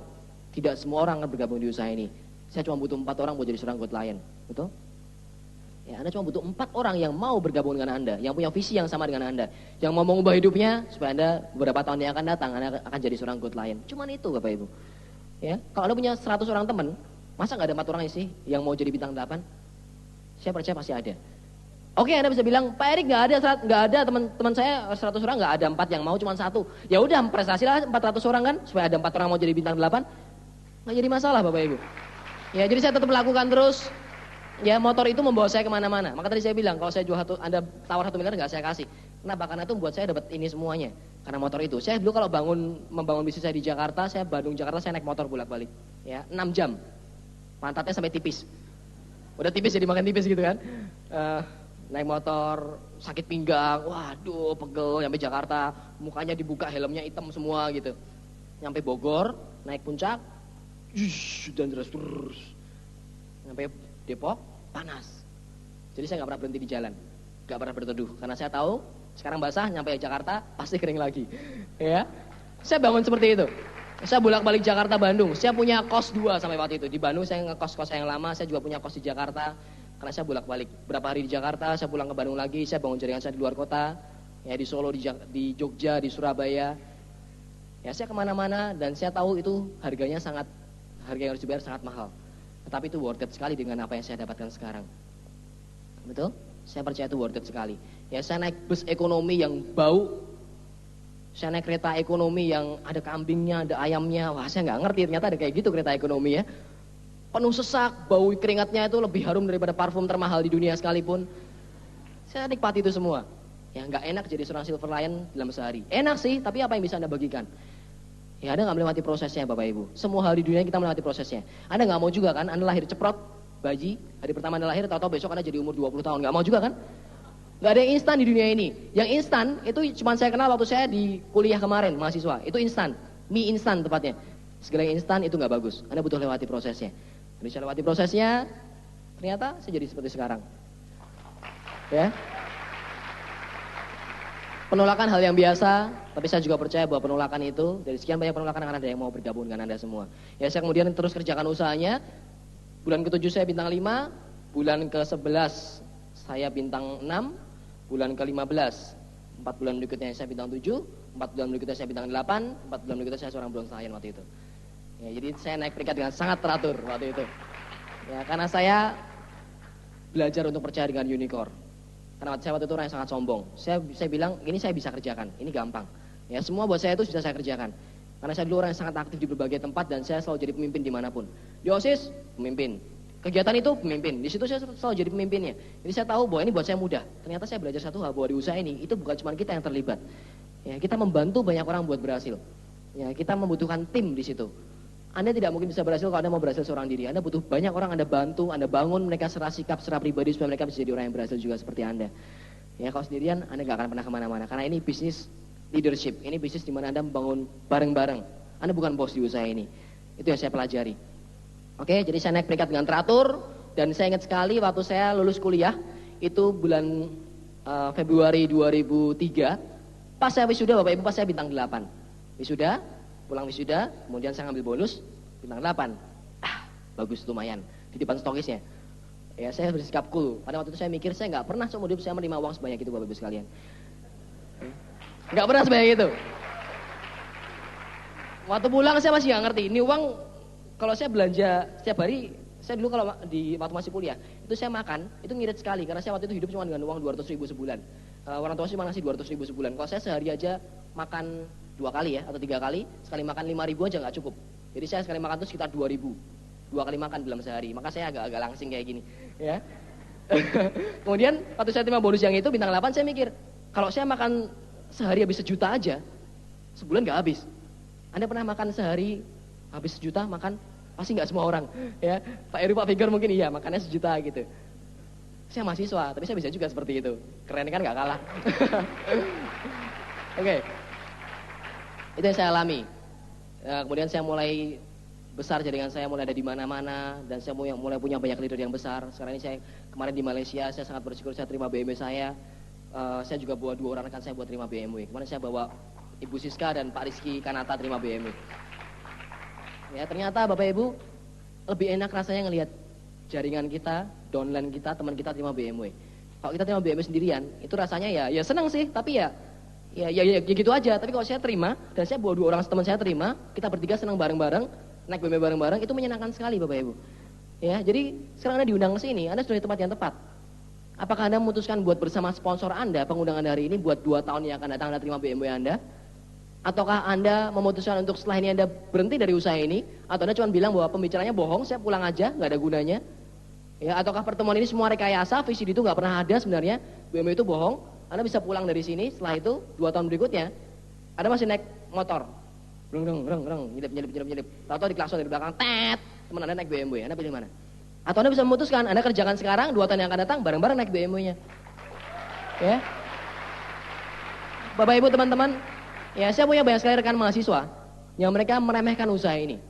tidak semua orang akan bergabung di usaha ini. Saya cuma butuh 4 orang buat jadi seorang good lion. Betul? Ya, Anda cuma butuh 4 orang yang mau bergabung dengan Anda, yang punya visi yang sama dengan Anda, yang mau mengubah hidupnya supaya Anda beberapa tahun yang akan datang Anda akan jadi seorang good lion. Cuman itu Bapak Ibu. Ya, kalau Anda punya 100 orang teman, masa nggak ada 4 orang sih yang mau jadi bintang 8? Saya percaya pasti ada. Oke, Anda bisa bilang, Pak Erik nggak ada teman saya 100 orang nggak ada 4 yang mau, cuma 1. Ya udah prestasilah 400 orang kan, supaya ada 4 orang mau jadi bintang 8. Nggak jadi masalah Bapak Ibu. Ya jadi saya tetap lakukan terus. Ya motor itu membawa saya kemana-mana. Maka tadi saya bilang kalau saya jual Anda tawar 1 miliar nggak saya kasih. Kenapa? Karena itu membuat saya dapat ini semuanya. Karena motor itu. Saya dulu kalau membangun bisnis saya di Jakarta, saya Bandung Jakarta saya naik motor bolak-balik. Ya, 6 jam. Pantatnya sampai tipis. Udah tipis jadi makin tipis gitu kan. Naik motor, sakit pinggang, waduh pegel, nyampe Jakarta, mukanya dibuka, helmnya hitam semua gitu. Nyampe Bogor, naik puncak, dan terus. Nyampe Depok, panas. Jadi saya nggak pernah berhenti di jalan, nggak pernah berteduh, karena saya tahu sekarang basah, nyampe Jakarta pasti kering lagi. Ya, saya bangun seperti itu. Saya bolak-balik Jakarta Bandung. Saya punya kos 2 sampai waktu itu. Di Bandung saya ngekos yang lama, saya juga punya kos di Jakarta. Karena saya bolak-balik berapa hari di Jakarta, saya pulang ke Bandung lagi, saya bangun jaringan saya di luar kota, ya di Solo, di Jogja, di Surabaya. Ya saya kemana-mana dan saya tahu itu harga yang harus dibayar sangat mahal. Tetapi itu worth it sekali dengan apa yang saya dapatkan sekarang. Betul? Saya percaya itu worth it sekali. Ya saya naik bus ekonomi yang bau, saya naik kereta ekonomi yang ada kambingnya, ada ayamnya. Wah saya nggak ngerti ternyata ada kayak gitu kereta ekonomi ya. Penuh sesak, bau keringatnya itu lebih harum daripada parfum termahal di dunia sekalipun. Saya nikmati itu semua. Ya nggak enak jadi seorang Silver Lion dalam sehari. Enak sih, tapi apa yang bisa Anda bagikan? Ya Anda nggak melewati prosesnya Bapak Ibu. Semua hal di dunia kita melewati prosesnya. Anda nggak mau juga kan, Anda lahir ceprot, bayi, hari pertama Anda lahir, tahu-tahu besok Anda jadi umur 20 tahun. Nggak mau juga kan? Nggak ada yang instan di dunia ini. Yang instan itu cuma saya kenal waktu saya di kuliah kemarin, mahasiswa. Itu instan, mie instan tepatnya. Segala yang instan itu nggak bagus. Anda butuh lewati prosesnya. Jadi saya lewati prosesnya, ternyata saya jadi seperti sekarang. Ya. Penolakan hal yang biasa, tapi saya juga percaya bahwa penolakan itu, dari sekian banyak penolakan akan ada yang mau bergabung dengan Anda semua. Ya saya kemudian terus kerjakan usahanya, bulan ke-7 saya bintang 5, bulan ke-11 saya bintang 6, bulan ke-15, 4 bulan berikutnya saya bintang 7, 4 bulan berikutnya saya bintang 8, 4 bulan berikutnya saya seorang bronze lion waktu itu. Ya, jadi saya naik peringkat dengan sangat teratur waktu itu. Ya, karena saya belajar untuk percaya dengan unicorn. Karena saya waktu itu orang yang sangat sombong. Saya bilang, ini saya bisa kerjakan, ini gampang. Ya, semua buat saya itu bisa saya kerjakan. Karena saya dulu orang yang sangat aktif di berbagai tempat dan saya selalu jadi pemimpin dimanapun. Di OSIS, pemimpin. Kegiatan itu pemimpin. Di situ saya selalu jadi pemimpinnya. Jadi saya tahu bahwa ini buat saya mudah. Ternyata saya belajar satu hal bahwa di usaha ini itu bukan cuma kita yang terlibat. Ya, kita membantu banyak orang buat berhasil. Ya, kita membutuhkan tim di situ. Anda tidak mungkin bisa berhasil kalau Anda mau berhasil seorang diri. Anda butuh banyak orang Anda bantu, Anda bangun mereka secara sikap, secara pribadi supaya mereka bisa jadi orang yang berhasil juga seperti Anda. Ya kalau sendirian Anda gak akan pernah kemana-mana. Karena ini bisnis leadership, ini bisnis di mana Anda membangun bareng-bareng. Anda bukan bos di usaha ini. Itu yang saya pelajari. Oke, jadi saya naik peringkat dengan teratur dan saya ingat sekali waktu saya lulus kuliah itu bulan Februari 2003. Pas saya wisuda Bapak Ibu, pas saya bintang 8. Wisuda, pulang wisuda, kemudian saya ngambil bonus bintang 8. Bagus lumayan di depan stokisnya. Ya saya bersikap cool. Pada waktu itu saya mikir saya nggak pernah seumur hidup saya menerima uang sebanyak itu Bapak Ibu sekalian. Nggak pernah sebanyak itu. Waktu pulang saya masih nggak ngerti. Ini uang kalau saya belanja setiap hari, saya dulu kalau waktu masih kuliah itu saya makan itu ngirit sekali karena saya waktu itu hidup cuma dengan uang 200.000 sebulan. Orang tua saya ngasih 200.000 sebulan. Kalau saya sehari aja makan 2 kali ya atau 3 kali, sekali makan 5.000 aja nggak cukup. Jadi saya sekali makan itu sekitar 2.000, 2 kali makan dalam sehari. Maka saya agak langsing kayak gini, ya. Kemudian waktu saya terima bonus yang itu bintang 8 saya mikir, kalau saya makan sehari habis 1 juta aja, sebulan nggak habis. Anda pernah makan sehari habis 1 juta makan? Pasti nggak semua orang, ya. Pak Heru, Pak Figur mungkin iya makannya 1 juta gitu. Saya mahasiswa, tapi saya bisa juga seperti itu. Keren kan nggak kalah. Oke. Itu yang saya alami. Kemudian saya mulai besar jaringan saya mulai ada di mana-mana dan saya mulai punya banyak leader yang besar. Sekarang ini saya kemarin di Malaysia saya sangat bersyukur saya terima BMW saya. Saya juga bawa 2 orang rekan saya buat terima BMW. Kemarin saya bawa Ibu Siska dan Pak Rizky Kanata terima BMW. Ya ternyata Bapak Ibu lebih enak rasanya ngelihat jaringan kita, downline kita, teman kita terima BMW. Kalau kita terima BMW sendirian, itu rasanya ya senang sih, tapi ya gitu aja. Tapi kalau saya terima dan saya bawa 2 orang teman saya terima, kita bertiga senang bareng-bareng, naik BMW bareng-bareng, itu menyenangkan sekali Bapak Ibu. Ya, jadi sekarang Anda diundang ke sini, Anda sudah di tempat yang tepat. Apakah Anda memutuskan buat bersama sponsor Anda, pengundangan hari ini buat 2 tahun yang akan datang Anda terima BMW Anda? Ataukah Anda memutuskan untuk setelah ini Anda berhenti dari usaha ini? Atau Anda cuma bilang bahwa pembicaranya bohong, saya pulang aja, nggak ada gunanya? Ya, ataukah pertemuan ini semua rekayasa, visi itu nggak pernah ada sebenarnya, BMW itu bohong? Anda bisa pulang dari sini, setelah itu 2 tahun berikutnya, Anda masih naik motor. Reng, reng, reng, reng, nyelip. Tahu-tahu di klakson dari belakang, tet, teman Anda naik BMW, Anda pilih mana? Atau Anda bisa memutuskan, Anda kerjakan sekarang, 2 tahun yang akan datang, bareng-bareng naik BMW-nya. Ya. Bapak Ibu teman-teman, ya saya punya banyak sekali rekan mahasiswa yang mereka meremehkan usaha ini.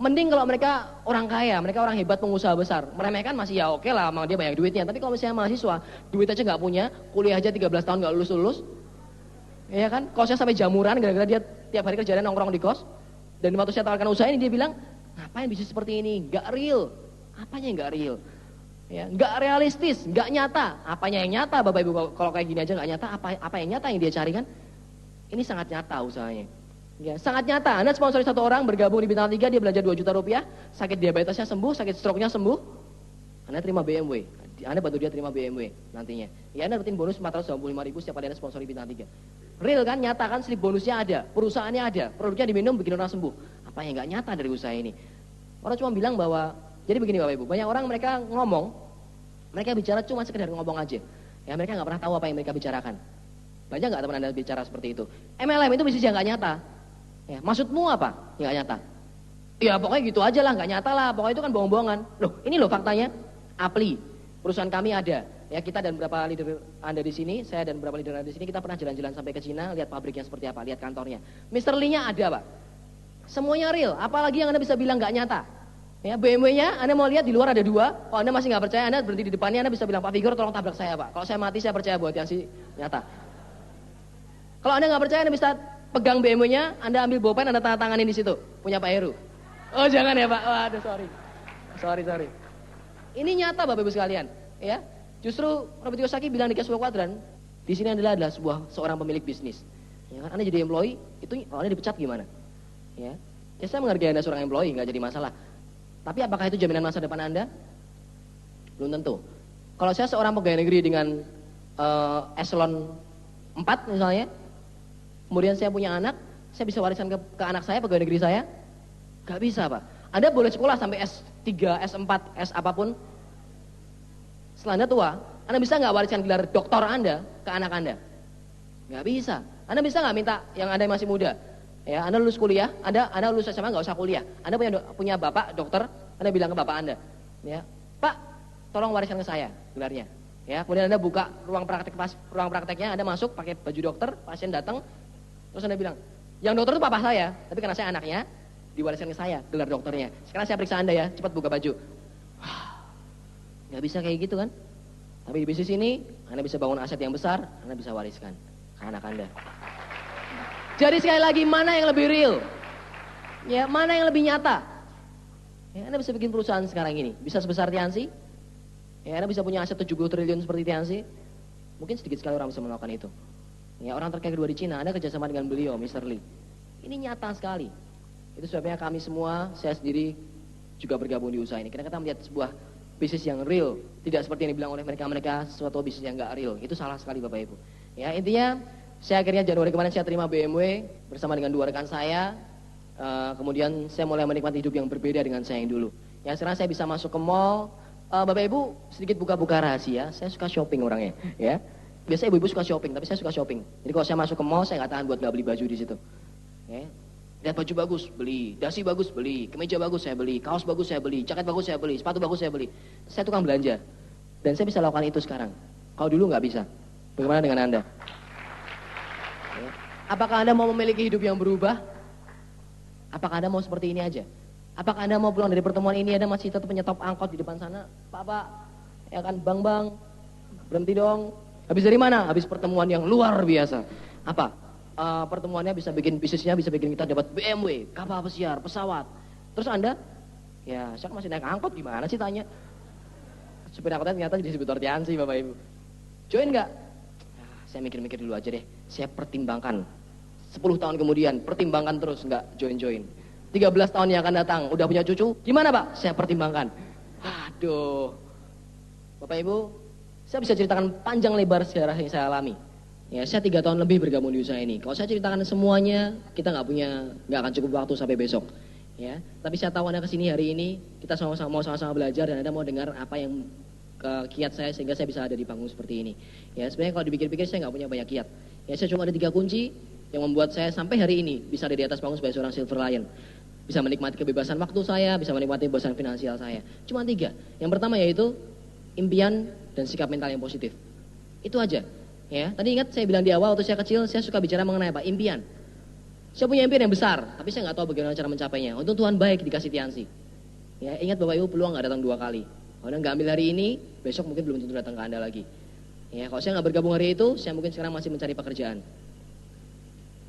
Mending kalau mereka orang kaya, mereka orang hebat pengusaha besar, meremehkan masih ya oke lah, memang dia banyak duitnya. Tapi kalau misalnya mahasiswa, duit aja nggak punya, kuliah aja 13 tahun nggak lulus, ya kan? Kosnya sampai jamuran, gara-gara dia tiap hari kerjanya nongkrong di kos. Dan waktu saya tawarkan usaha ini dia bilang, ngapain bisnis seperti ini? Nggak real. Apanya yang nggak real? Ya, nggak realistis, nggak nyata. Apanya yang nyata, Bapak Ibu? Kalau kayak gini aja nggak nyata, apa yang nyata yang dia cari kan? Ini sangat nyata usahanya. Ya, sangat nyata. Anda sponsori 1 orang bergabung di bintang 3, dia belanja 2 juta rupiah, sakit diabetesnya sembuh, sakit stroke-nya sembuh. Anda terima BMW. Anda bantu dia terima BMW nantinya. Ya, Anda dapetin bonus 495.000 setiap kali Anda sponsori bintang 3. Real kan, nyata kan, slip bonusnya ada, perusahaannya ada, produknya diminum bikin orang sembuh. Apa yang nggak nyata dari usaha ini? Orang cuma bilang bahwa, jadi begini Bapak Ibu, banyak orang mereka ngomong, mereka bicara cuma sekedar ngomong aja. Ya, mereka nggak pernah tahu apa yang mereka bicarakan. Banyak nggak teman Anda bicara seperti itu? MLM itu bisnis yang nggak nyata. Ya, maksudmu apa? Nggak nyata. Ya pokoknya gitu aja lah, nggak nyata lah. Pokoknya itu kan bohong-bohongan. Loh, ini loh faktanya. Apli, perusahaan kami ada. Ya kita dan beberapa leader Anda di sini, saya dan beberapa leader Anda di sini, kita pernah jalan-jalan sampai ke Cina, lihat pabriknya seperti apa, lihat kantornya. Mr. Lee-nya ada, Pak. Semuanya real. Apalagi yang Anda bisa bilang nggak nyata. Ya, BMW-nya Anda mau lihat di luar ada 2. Kalau Anda masih nggak percaya, Anda berhenti di depannya, Anda bisa bilang, Pak Vigor tolong tabrak saya, Pak. Kalau saya mati, saya percaya buat yang si nyata. Kalau Anda nggak percaya, Anda bisa pegang BMW-nya, Anda ambil bolpen, Anda tanda tanganin di situ. Punya Pak Heru. Oh jangan ya Pak. Waduh sorry. Ini nyata Bapak Ibu sekalian. Ya, justru Robert Kiyosaki bilang di Cash Flow Quadrant, di sini adalah seorang pemilik bisnis. Ya kan, Anda jadi employee, itu kalau Anda dipecat gimana? Ya, saya menghargai Anda seorang employee, nggak jadi masalah. Tapi apakah itu jaminan masa depan Anda? Belum tentu. Kalau saya seorang pegawai negeri dengan eselon 4 misalnya, kemudian saya punya anak, saya bisa wariskan ke anak saya, pegawai negeri saya? Gak bisa Pak. Anda boleh sekolah sampai S3, S4, S apapun. Setelah Anda tua, Anda bisa gak wariskan gelar doktor Anda ke anak Anda? Gak bisa. Anda bisa gak minta yang Anda masih muda? Ya, Anda lulus kuliah, Anda lulus SMA gak usah kuliah. Anda punya bapak dokter, Anda bilang ke bapak Anda, ya, Pak, tolong wariskan ke saya gelarnya. Ya, kemudian Anda buka ruang prakteknya, Anda masuk pakai baju dokter, pasien datang, terus Anda bilang, yang dokter itu papa saya, tapi karena saya anaknya, diwariskan ke saya gelar dokternya. Sekarang saya periksa Anda ya, cepat buka baju. Nggak bisa kayak gitu kan? Tapi di bisnis ini, Anda bisa bangun aset yang besar, Anda bisa wariskan ke anak Anda. Jadi sekali lagi, mana yang lebih real? Ya, mana yang lebih nyata? Ya, Anda bisa bikin perusahaan sekarang ini, bisa sebesar Tianxi. Ya, Anda bisa punya aset 70 triliun seperti Tianxi. Mungkin sedikit sekali orang bisa melakukan itu. Ya, orang terkaya kedua di Cina, Anda kerjasama dengan beliau, Mr. Lee. Ini nyata sekali. Itu sebabnya kami semua, saya sendiri juga bergabung di usaha ini. Karena kita melihat sebuah bisnis yang real, tidak seperti yang dibilang oleh mereka suatu bisnis yang nggak real. Itu salah sekali Bapak Ibu. Ya, intinya saya akhirnya Januari kemarin saya terima BMW bersama dengan 2 rekan saya. Kemudian saya mulai menikmati hidup yang berbeda dengan saya yang dulu. Ya, sekarang saya bisa masuk ke mall. Bapak Ibu sedikit buka-buka rahasia, saya suka shopping orangnya. Ya. Biasanya ibu-ibu suka shopping, tapi saya suka shopping. Jadi kalau saya masuk ke mall, saya nggak tahan buat nggak beli baju di situ. Ya. Lihat baju bagus, beli. Dasi bagus, beli. Kemeja bagus, saya beli. Kaos bagus, saya beli. Jaket bagus, saya beli. Sepatu bagus, saya beli. Saya tukang belanja. Dan saya bisa lakukan itu sekarang. Kalau dulu nggak bisa. Bagaimana dengan Anda? Ya. Apakah Anda mau memiliki hidup yang berubah? Apakah Anda mau seperti ini aja? Apakah Anda mau pulang dari pertemuan ini, Anda masih tetap menyetop angkot di depan sana? Pak, ya kan, bang, berhenti dong. Habis dari mana? Habis pertemuan yang luar biasa. Apa? Pertemuannya bisa bikin bisnisnya, bisa bikin kita dapat BMW, kapal pesiar, pesawat. Terus Anda, ya saya masih naik angkot, gimana sih tanya? Supir angkotnya ternyata di distributor Tianxi, Bapak Ibu. Join nggak? Saya mikir-mikir dulu aja deh. Saya pertimbangkan. 10 tahun kemudian, pertimbangkan terus, nggak join-join. 13 tahun yang akan datang, udah punya cucu, gimana Pak? Saya pertimbangkan. Aduh, Bapak Ibu, saya bisa ceritakan panjang lebar sejarah yang saya alami. Ya, saya 3 tahun lebih bergabung di usaha ini. Kalau saya ceritakan semuanya, kita nggak akan cukup waktu sampai besok. Ya, tapi saya tahu Anda kesini hari ini, kita mau sama-sama belajar dan Anda mau dengar apa yang kiat saya sehingga saya bisa ada di panggung seperti ini. Ya sebenarnya kalau dipikir-pikir saya nggak punya banyak kiat. Ya saya cuma ada 3 kunci yang membuat saya sampai hari ini bisa ada di atas panggung sebagai seorang Silver Lion. Bisa menikmati kebebasan waktu saya, bisa menikmati kebebasan finansial saya. Cuma 3. Yang pertama yaitu impian dan sikap mental yang positif. Itu aja. Ya, tadi ingat saya bilang di awal waktu saya kecil saya suka bicara mengenai apa? Impian. Saya punya impian yang besar, tapi saya nggak tahu bagaimana cara mencapainya. Untung Tuhan baik dikasih Tiansi. Ya, ingat Bapak Ibu peluang nggak datang 2 kali. Kalau Anda nggak ambil hari ini, besok mungkin belum tentu datang ke Anda lagi. Ya, kalau saya nggak bergabung hari itu, saya mungkin sekarang masih mencari pekerjaan.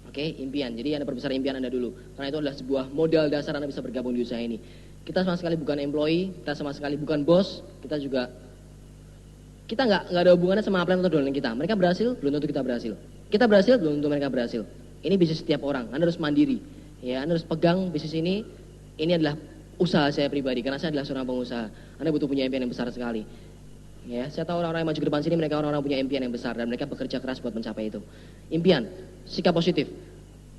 Oke, impian. Jadi Anda perbesar impian Anda dulu. Karena itu adalah sebuah modal dasar Anda bisa bergabung di usaha ini. Kita sama sekali bukan employee, kita sama sekali bukan bos, kita nggak ada hubungannya sama apa yang atau dolan kita. Mereka berhasil, belum tentu kita berhasil. Kita berhasil, belum tentu mereka berhasil. Ini bisnis setiap orang. Anda harus mandiri. Ya, Anda harus pegang bisnis ini. Ini adalah usaha saya pribadi karena saya adalah seorang pengusaha. Anda butuh punya impian yang besar sekali. Ya, saya tahu orang-orang yang maju ke depan sini mereka orang-orang punya impian yang besar dan mereka bekerja keras buat mencapai itu. Impian, sikap positif.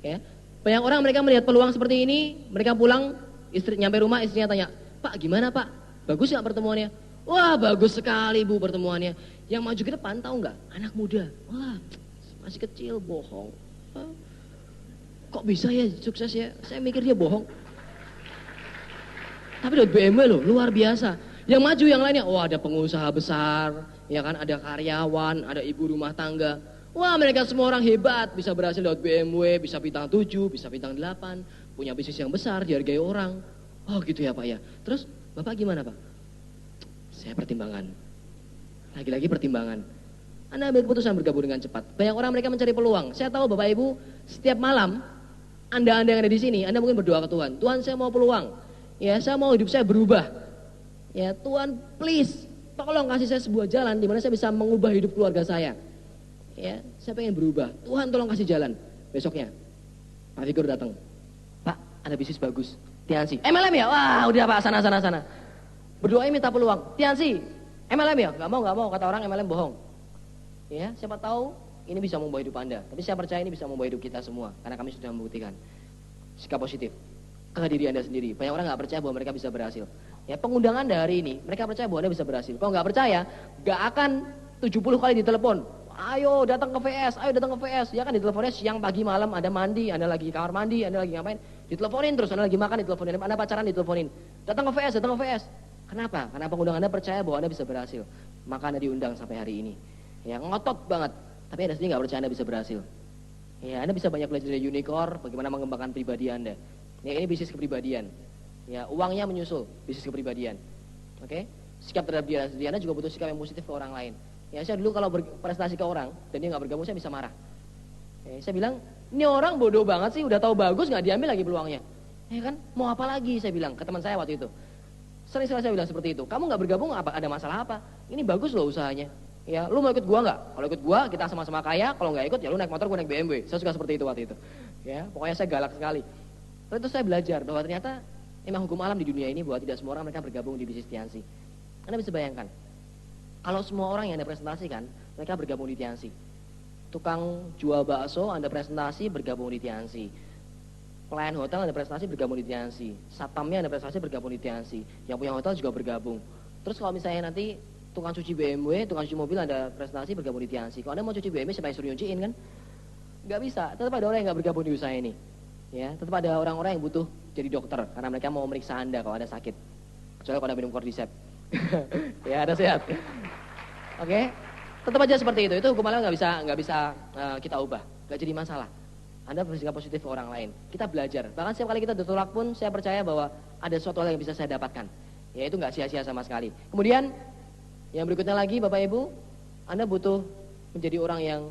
Ya. Banyak orang mereka melihat peluang seperti ini, mereka pulang, nyampe rumah istrinya tanya, "Pak, gimana, Pak? Bagus nggak pertemuannya?" "Wah, bagus sekali, Bu, pertemuannya." Yang maju ke depan tahu nggak? Anak muda. "Wah, masih kecil, bohong." "Hah? Kok bisa ya sukses ya?" Saya mikir dia bohong. Tapi udah BMW loh, luar biasa. Yang maju yang lainnya, wah ada pengusaha besar, ya kan, ada karyawan, ada ibu rumah tangga. Wah mereka semua orang hebat, bisa berhasil lewat BMW, bisa bintang 7, bisa bintang 8, punya bisnis yang besar, dihargai orang. Oh gitu ya Pak ya. Terus Bapak gimana Pak? Saya pertimbangkan. Lagi-lagi pertimbangan. Anda ambil keputusan bergabung dengan cepat. Banyak orang mereka mencari peluang. Saya tahu Bapak Ibu, setiap malam, Anda yang ada di sini, Anda mungkin berdoa ke Tuhan. Tuhan saya mau peluang. Ya saya mau hidup saya berubah. Ya Tuhan please, tolong kasih saya sebuah jalan di mana saya bisa mengubah hidup keluarga saya. Ya, saya pengen berubah. Tuhan tolong kasih jalan. Besoknya, Pak Figur datang. "Pak, ada bisnis bagus. Tiansi." "MLM ya?" "Wah, udah Pak, sana. Berdoanya minta peluang. Tiansi, MLM ya?" Gak mau, kata orang MLM bohong. Ya, siapa tahu ini bisa mengubah hidup Anda. Tapi saya percaya ini bisa mengubah hidup kita semua. Karena kami sudah membuktikan. Sikap positif. Ke diri Anda sendiri. Banyak orang gak percaya bahwa mereka bisa berhasil. Ya, pengundang Anda hari ini, mereka percaya bahwa Anda bisa berhasil. Kalau gak percaya, gak akan 70 kali ditelepon. "Ayo datang ke VS, ayo datang ke VS." Ya kan diteleponnya siang, pagi, malam, Anda mandi, Anda lagi kamar mandi, Anda lagi ngapain? Diteleponin terus, Anda lagi makan diteleponin, Anda pacaran diteleponin. "Datang ke VS, datang ke VS." Kenapa? Karena pengundang Anda percaya bahwa Anda bisa berhasil. Maka Anda diundang sampai hari ini. Ya, ngotot banget. Tapi Anda sendiri gak percaya Anda bisa berhasil. Ya, Anda bisa banyak belajar dari unicorn, bagaimana mengembangkan pribadi Anda. Ya, ini bisnis kepribadian. Ya, uangnya menyusul bisnis kepribadian. Oke? Sikap terhadap diri sendiri, Anda juga butuh sikap yang positif ke orang lain. Ya, saya dulu kalau berprestasi ke orang dan dia nggak bergabung, saya bisa marah. Ya, saya bilang, "Ini orang bodoh banget sih, udah tahu bagus nggak diambil lagi peluangnya." Ya kan? Mau apa lagi? Saya bilang ke teman saya waktu itu. Sering saya bilang seperti itu. "Kamu nggak bergabung ada masalah apa? Ini bagus loh usahanya. Ya, lu mau ikut gua nggak? Kalau ikut gua kita sama-sama kaya. Kalau nggak ikut ya lu naik motor, gua naik BMW." Saya suka seperti itu waktu itu. Ya, pokoknya saya galak sekali. Lalu itu saya belajar bahwa ternyata memang hukum alam di dunia ini bahwa tidak semua orang mereka bergabung di bisnis Tiansi. Anda bisa bayangkan, kalau semua orang yang Anda presentasikan, mereka bergabung di Tiansi. Tukang jual bakso Anda presentasi bergabung di Tiansi. Pelayan hotel Anda presentasi bergabung di Tiansi. Satpamnya Anda presentasi bergabung di Tiansi. Yang punya hotel juga bergabung. Terus kalau misalnya nanti tukang cuci BMW, tukang cuci mobil Anda presentasi bergabung di Tiansi. Kalau Anda mau cuci BMW siapa yang suruh nyuciin kan? Gak bisa, tetap ada orang yang gak bergabung di usaha ini. Ya, tetap ada orang-orang yang butuh jadi dokter karena mereka mau meriksa Anda kalau Anda sakit. Kecuali kalau Anda minum Cordyceps. Ya, Anda sehat. Oke, tetap aja seperti itu. Itu hukum alam nggak bisa kita ubah, nggak jadi masalah. Anda bersikap positif ke orang lain. Kita belajar. Bahkan setiap kali kita ditolak pun, saya percaya bahwa ada suatu hal yang bisa saya dapatkan. Ya, itu nggak sia-sia sama sekali. Kemudian yang berikutnya lagi, Bapak Ibu, Anda butuh menjadi orang yang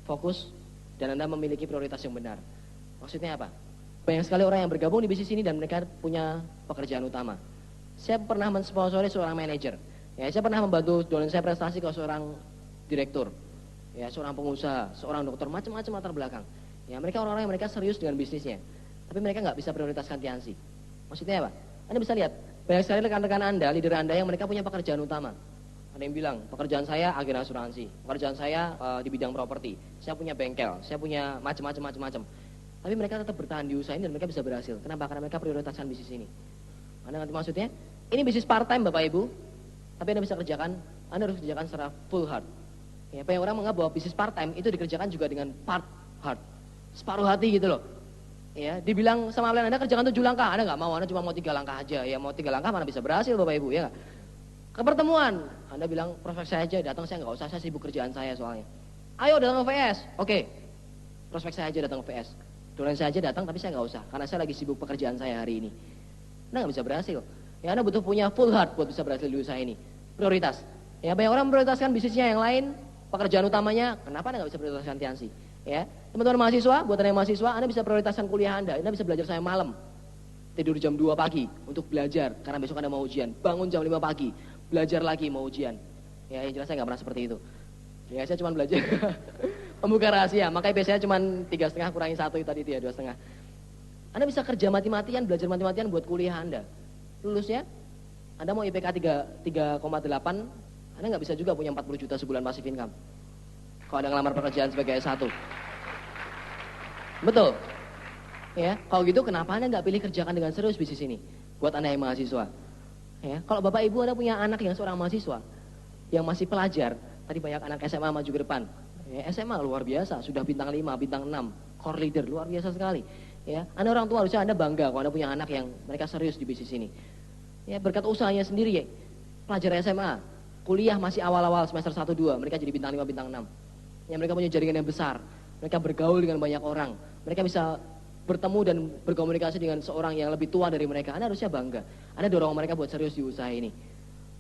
fokus dan Anda memiliki prioritas yang benar. Maksudnya apa? Banyak sekali orang yang bergabung di bisnis ini dan mereka punya pekerjaan utama. Saya pernah mensponsori seorang manajer. Ya, saya pernah membantu dosen saya prestasi ke seorang direktur. Ya, seorang pengusaha, seorang dokter, macam-macam latar belakang. Ya, mereka orang-orang yang mereka serius dengan bisnisnya. Tapi mereka nggak bisa prioritaskan Tiansi. Maksudnya apa? Anda bisa lihat, banyak sekali rekan-rekan Anda, leader Anda yang mereka punya pekerjaan utama. Ada yang bilang, pekerjaan saya agen asuransi, pekerjaan saya di bidang properti, saya punya bengkel, saya punya macam-macam. Tapi mereka tetap bertahan di usaha ini dan mereka bisa berhasil. Kenapa? Karena mereka prioritaskan bisnis ini. Anda ngerti maksudnya? Ini bisnis part time Bapak Ibu, tapi Anda bisa kerjakan Anda harus kerjakan secara full heart. Ya, banyak orang menganggap bahwa bisnis part time itu dikerjakan juga dengan part heart. Separuh hati gitu loh. Ya, dibilang sama klien Anda kerjakan 7 langkah, Anda nggak mau, Anda cuma mau 3 langkah aja. Ya mau 3 langkah mana bisa berhasil Bapak Ibu ya. Ke pertemuan, Anda bilang prospek saya aja datang, saya nggak usah, saya sibuk kerjaan saya soalnya. Ayo datang ke VS, oke. Prospek saya aja datang ke VS. Dolen saya aja datang tapi saya nggak usah, karena saya lagi sibuk pekerjaan saya hari ini. Anda nggak bisa berhasil. Ya Anda butuh punya full heart buat bisa berhasil di usaha ini. Prioritas. Ya banyak orang memprioritaskan bisnisnya yang lain, pekerjaan utamanya. Kenapa Anda nggak bisa prioritaskan Tiansi? Ya teman-teman mahasiswa, buat Anda yang mahasiswa, Anda bisa prioritaskan kuliah Anda. Anda bisa belajar sampai malam. Tidur jam 2 pagi untuk belajar karena besok Anda mau ujian. Bangun jam 5 pagi, belajar lagi mau ujian. Ya yang jelas saya nggak pernah seperti itu. Ya saya cuma belajar membuka rahasia. Makanya biasanya cuma 3,5 kurangi 1 tadi itu ya 2,5. Anda bisa kerja mati-matian, belajar mati-matian buat kuliah Anda. Lulusnya, Anda mau IPK 3,8, Anda nggak bisa juga punya 40 juta sebulan passive income. Kalau Anda ngelamar pekerjaan sebagai S1. Betul. Ya, kalau gitu kenapa Anda nggak pilih kerjakan dengan serius bisnis ini? Buat Anda yang mahasiswa. Ya, kalau Bapak Ibu Anda punya anak yang seorang mahasiswa, yang masih pelajar, tadi banyak anak SMA maju ke depan. Ya, SMA luar biasa, sudah bintang 5, bintang 6, core leader, luar biasa sekali. Ya, Anda orang tua harusnya Anda bangga kalau Anda punya anak yang mereka serius di bisnis ini. Ya, berkat usahanya sendiri ya. Pelajar SMA, kuliah masih awal-awal semester 1 2, mereka jadi bintang 5, bintang 6. Ya, mereka punya jaringan yang besar. Mereka bergaul dengan banyak orang. Mereka bisa bertemu dan berkomunikasi dengan seorang yang lebih tua dari mereka. Anda harusnya bangga. Anda dorong mereka buat serius di usaha ini.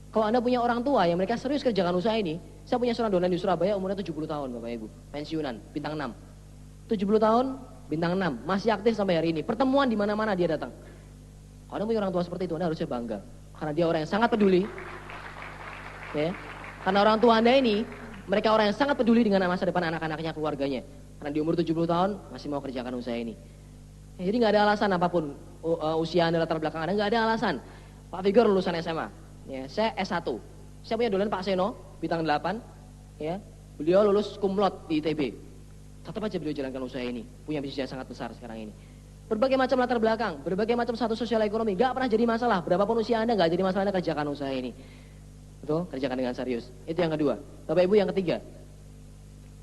Kalau Anda punya orang tua yang mereka serius kerjakan usaha ini, saya punya seorang dolen di Surabaya umurnya 70 tahun Bapak Ibu, pensiunan, bintang 6. 70 tahun, bintang 6, masih aktif sampai hari ini. Pertemuan di mana-mana dia datang. Kalau Anda punya orang tua seperti itu, Anda harusnya bangga. Karena dia orang yang sangat peduli. Ya. Karena orang tua Anda ini, mereka orang yang sangat peduli dengan masa depan anak-anaknya, keluarganya. Karena di umur 70 tahun, masih mau kerjakan usaha ini. Ya, jadi nggak ada alasan apapun, usia Anda, latar belakang Anda, nggak ada alasan. Pak Vigor lulusan SMA, ya, saya S1. Saya punya dolen Pak Seno, bintang 8. Ya, beliau lulus cum laude di ITB. Tetap aja beliau jalankan usaha ini, punya bisnis yang sangat besar sekarang ini. Berbagai macam latar belakang, berbagai macam status sosial ekonomi, gak pernah jadi masalah. Berapapun usia Anda, gak jadi masalah Anda kerjakan usaha ini. Betul? Kerjakan dengan serius. Itu yang kedua. Bapak Ibu yang ketiga,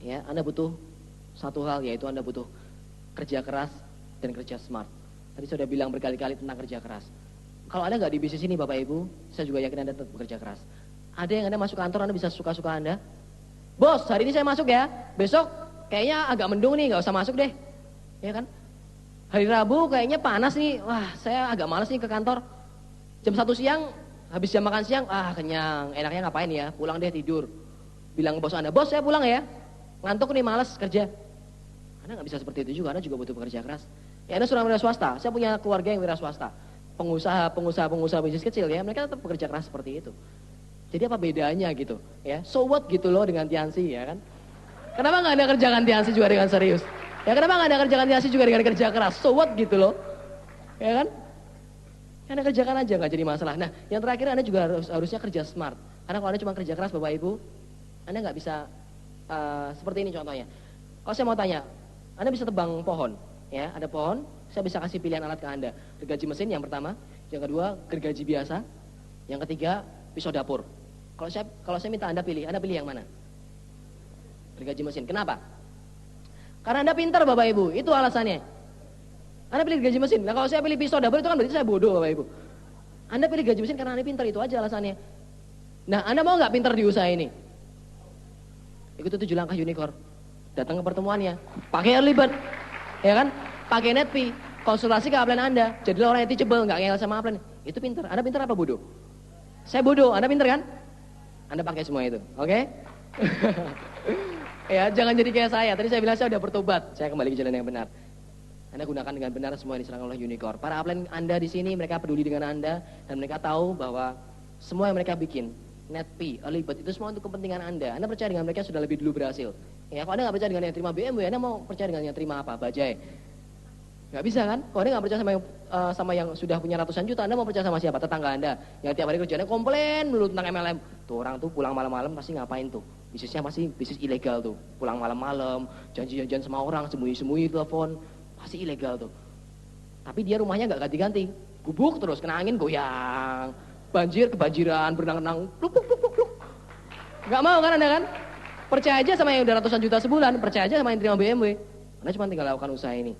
ya, Anda butuh satu hal, yaitu Anda butuh kerja keras dan kerja smart. Tadi saya sudah bilang berkali-kali tentang kerja keras. Kalau Anda gak di bisnis ini Bapak Ibu, saya juga yakin Anda tetap bekerja keras. Ada yang Anda masuk kantor, Anda bisa suka-suka Anda. Bos, hari ini saya masuk ya, besok kayaknya agak mendung nih, gak usah masuk deh. Ya kan? Hari Rabu kayaknya panas nih, wah saya agak malas nih ke kantor. Jam 1 siang, habis jam makan siang, kenyang, enaknya ngapain ya, pulang deh tidur. Bilang ke bos Anda, bos saya pulang ya, ngantuk nih, malas kerja. Anda gak bisa seperti itu juga, Anda juga butuh bekerja keras. Ya Anda seorang wira swasta, saya punya keluarga yang wira swasta. Pengusaha bisnis kecil ya, mereka tetap bekerja keras seperti itu. Jadi apa bedanya gitu, ya, so what gitu loh dengan Tiansi ya kan. Kenapa gak Anda kerjakan Tiansi juga dengan serius? Ya kenapa gak Anda kerjakan Tiansi juga dengan kerja keras? So what gitu loh. Ya kan? Anda kerjakan aja, gak jadi masalah. Nah yang terakhir Anda juga harusnya kerja smart. Karena kalau Anda cuma kerja keras Bapak Ibu, Anda gak bisa seperti ini contohnya. Kalau saya mau tanya, Anda bisa tebang pohon. Ya, ada pohon, saya bisa kasih pilihan alat ke Anda. Gergaji mesin yang pertama, yang kedua gergaji biasa, yang ketiga pisau dapur. Kalau saya minta Anda pilih yang mana? Gergaji mesin. Kenapa? Karena Anda pintar Bapak Ibu, itu alasannya. Anda pilih gergaji mesin. Nah kalau saya pilih pisau dapur itu kan berarti saya bodoh Bapak Ibu. Anda pilih gergaji mesin karena Anda pintar, itu aja alasannya. Nah Anda mau nggak pintar di usaha ini? Ikuti 7 langkah unicorn. Datang ke pertemuannya, pakai early bird, ya kan? Pakai netpi, konsultasi ke upline Anda. Jadilah orang yang teachable, nggak ngeyel sama upline. Itu pintar. Anda pintar apa bodoh? Saya bodoh, Anda pintar kan? Anda pakai semua itu, oke? Ya, jangan jadi kayak saya. Tadi saya bilang saya udah bertobat. Saya kembali ke jalan yang benar. Anda gunakan dengan benar semua yang diserahkan oleh unicorn. Para upline Anda di sini, mereka peduli dengan Anda dan mereka tahu bahwa semua yang mereka bikin, netpi, early bird, itu semua untuk kepentingan Anda. Anda percaya dengan mereka sudah lebih dulu berhasil. Ya, kalau Anda nggak percaya dengan yang terima BMW, Anda mau percaya dengan yang terima apa? Bajai. Nggak bisa kan? Kalau Anda nggak percaya sama yang sudah punya ratusan juta, Anda mau percaya sama siapa? Tetangga Anda yang tiap hari kerjanya komplain dulu tentang MLM. Tuh orang tuh pulang malam-malam pasti ngapain tuh? Bisnisnya pasti bisnis ilegal tuh. Pulang malam-malam, janji-janjian sama orang, sembunyi-sembunyi telepon, pasti ilegal tuh. Tapi dia rumahnya nggak ganti-ganti, gubuk terus, kena angin goyang, banjir kebanjiran, berenang-renang, pluk pluk pluk pluk. Nggak mau kan Anda kan? Percaya aja sama yang udah ratusan juta sebulan, percaya aja sama yang terima BMW. Anda cuma tinggal lakukan usaha ini.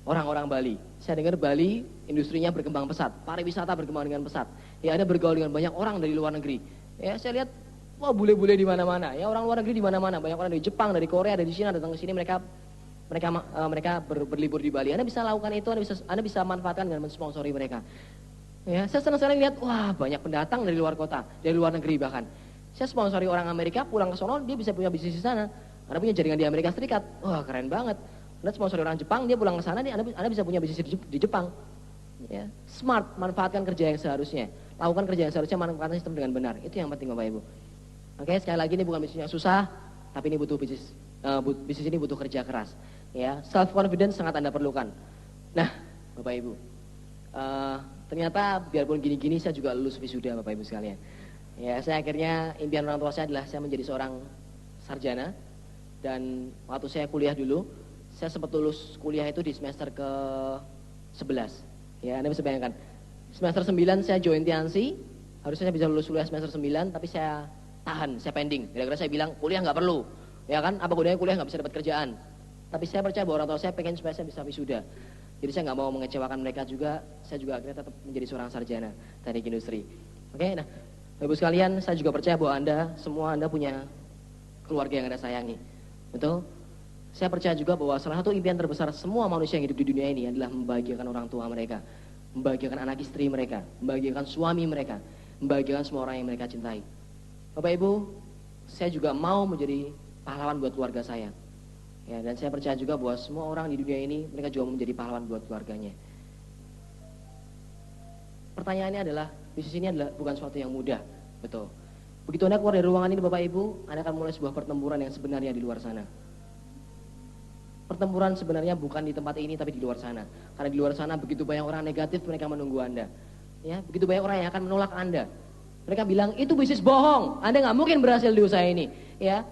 Orang-orang Bali, saya dengar Bali industrinya berkembang pesat, pariwisata berkembang dengan pesat. Ya, ada bergaul dengan banyak orang dari luar negeri. Ya, saya lihat, wah bule-bule di mana-mana. Ya, orang luar negeri di mana-mana. Banyak orang dari Jepang, dari Korea, dari Cina datang ke sini. Mereka berlibur di Bali. Anda bisa lakukan itu, Anda bisa manfaatkan dengan mensponsori mereka. Ya, saya senang sekali lihat, wah banyak pendatang dari luar kota, dari luar negeri bahkan. Saya sponsori orang Amerika pulang ke sono, dia bisa punya bisnis di sana. Anda punya jaringan di Amerika Serikat, wah keren banget. Anda sponsori orang Jepang, dia pulang ke sana, Anda bisa punya bisnis di Jepang. Ya, smart, manfaatkan kerja yang seharusnya. Lakukan kerja yang seharusnya, manfaatkan sistem dengan benar. Itu yang penting Bapak Ibu. Oke, sekali lagi ini bukan bisnis yang susah, tapi ini butuh bisnis. Bisnis ini butuh kerja keras. Ya, self confidence sangat Anda perlukan. Nah, Bapak Ibu, ternyata biarpun gini-gini saya juga lulus wisuda Bapak Ibu sekalian. Ya, saya akhirnya impian orang tua saya adalah saya menjadi seorang sarjana. Dan waktu saya kuliah dulu, saya sempat lulus kuliah itu di semester ke-11. Ya, Anda bisa bayangkan. Semester 9 saya join Tiansi, harusnya saya bisa lulus kuliah semester 9, tapi saya tahan, saya pending. Gara-gara saya bilang kuliah nggak perlu. Ya kan, apa gunanya kuliah nggak bisa dapat kerjaan. Tapi saya percaya bahwa orang tua saya pengen supaya saya bisa wisuda. Jadi saya nggak mau mengecewakan mereka juga, saya juga akhirnya tetap menjadi seorang sarjana teknik industri. Oke, nah Bapak sekalian, saya juga percaya bahwa Anda punya keluarga yang Anda sayangi. Betul? Saya percaya juga bahwa salah satu impian terbesar semua manusia yang hidup di dunia ini adalah membahagiakan orang tua mereka, membahagiakan anak istri mereka, membahagiakan suami mereka, membahagiakan semua orang yang mereka cintai. Bapak Ibu, saya juga mau menjadi pahlawan buat keluarga saya. Ya, dan saya percaya juga bahwa semua orang di dunia ini mereka juga menjadi pahlawan buat keluarganya. Pertanyaannya adalah, bisnis ini adalah bukan sesuatu yang mudah, betul. Begitu Anda keluar dari ruangan ini Bapak Ibu, Anda akan mulai sebuah pertempuran yang sebenarnya di luar sana. Pertempuran sebenarnya bukan di tempat ini tapi di luar sana. Karena di luar sana begitu banyak orang negatif mereka menunggu Anda. Ya, begitu banyak orang yang akan menolak Anda. Mereka bilang itu bisnis bohong. Anda nggak mungkin berhasil di usaha ini. Ya,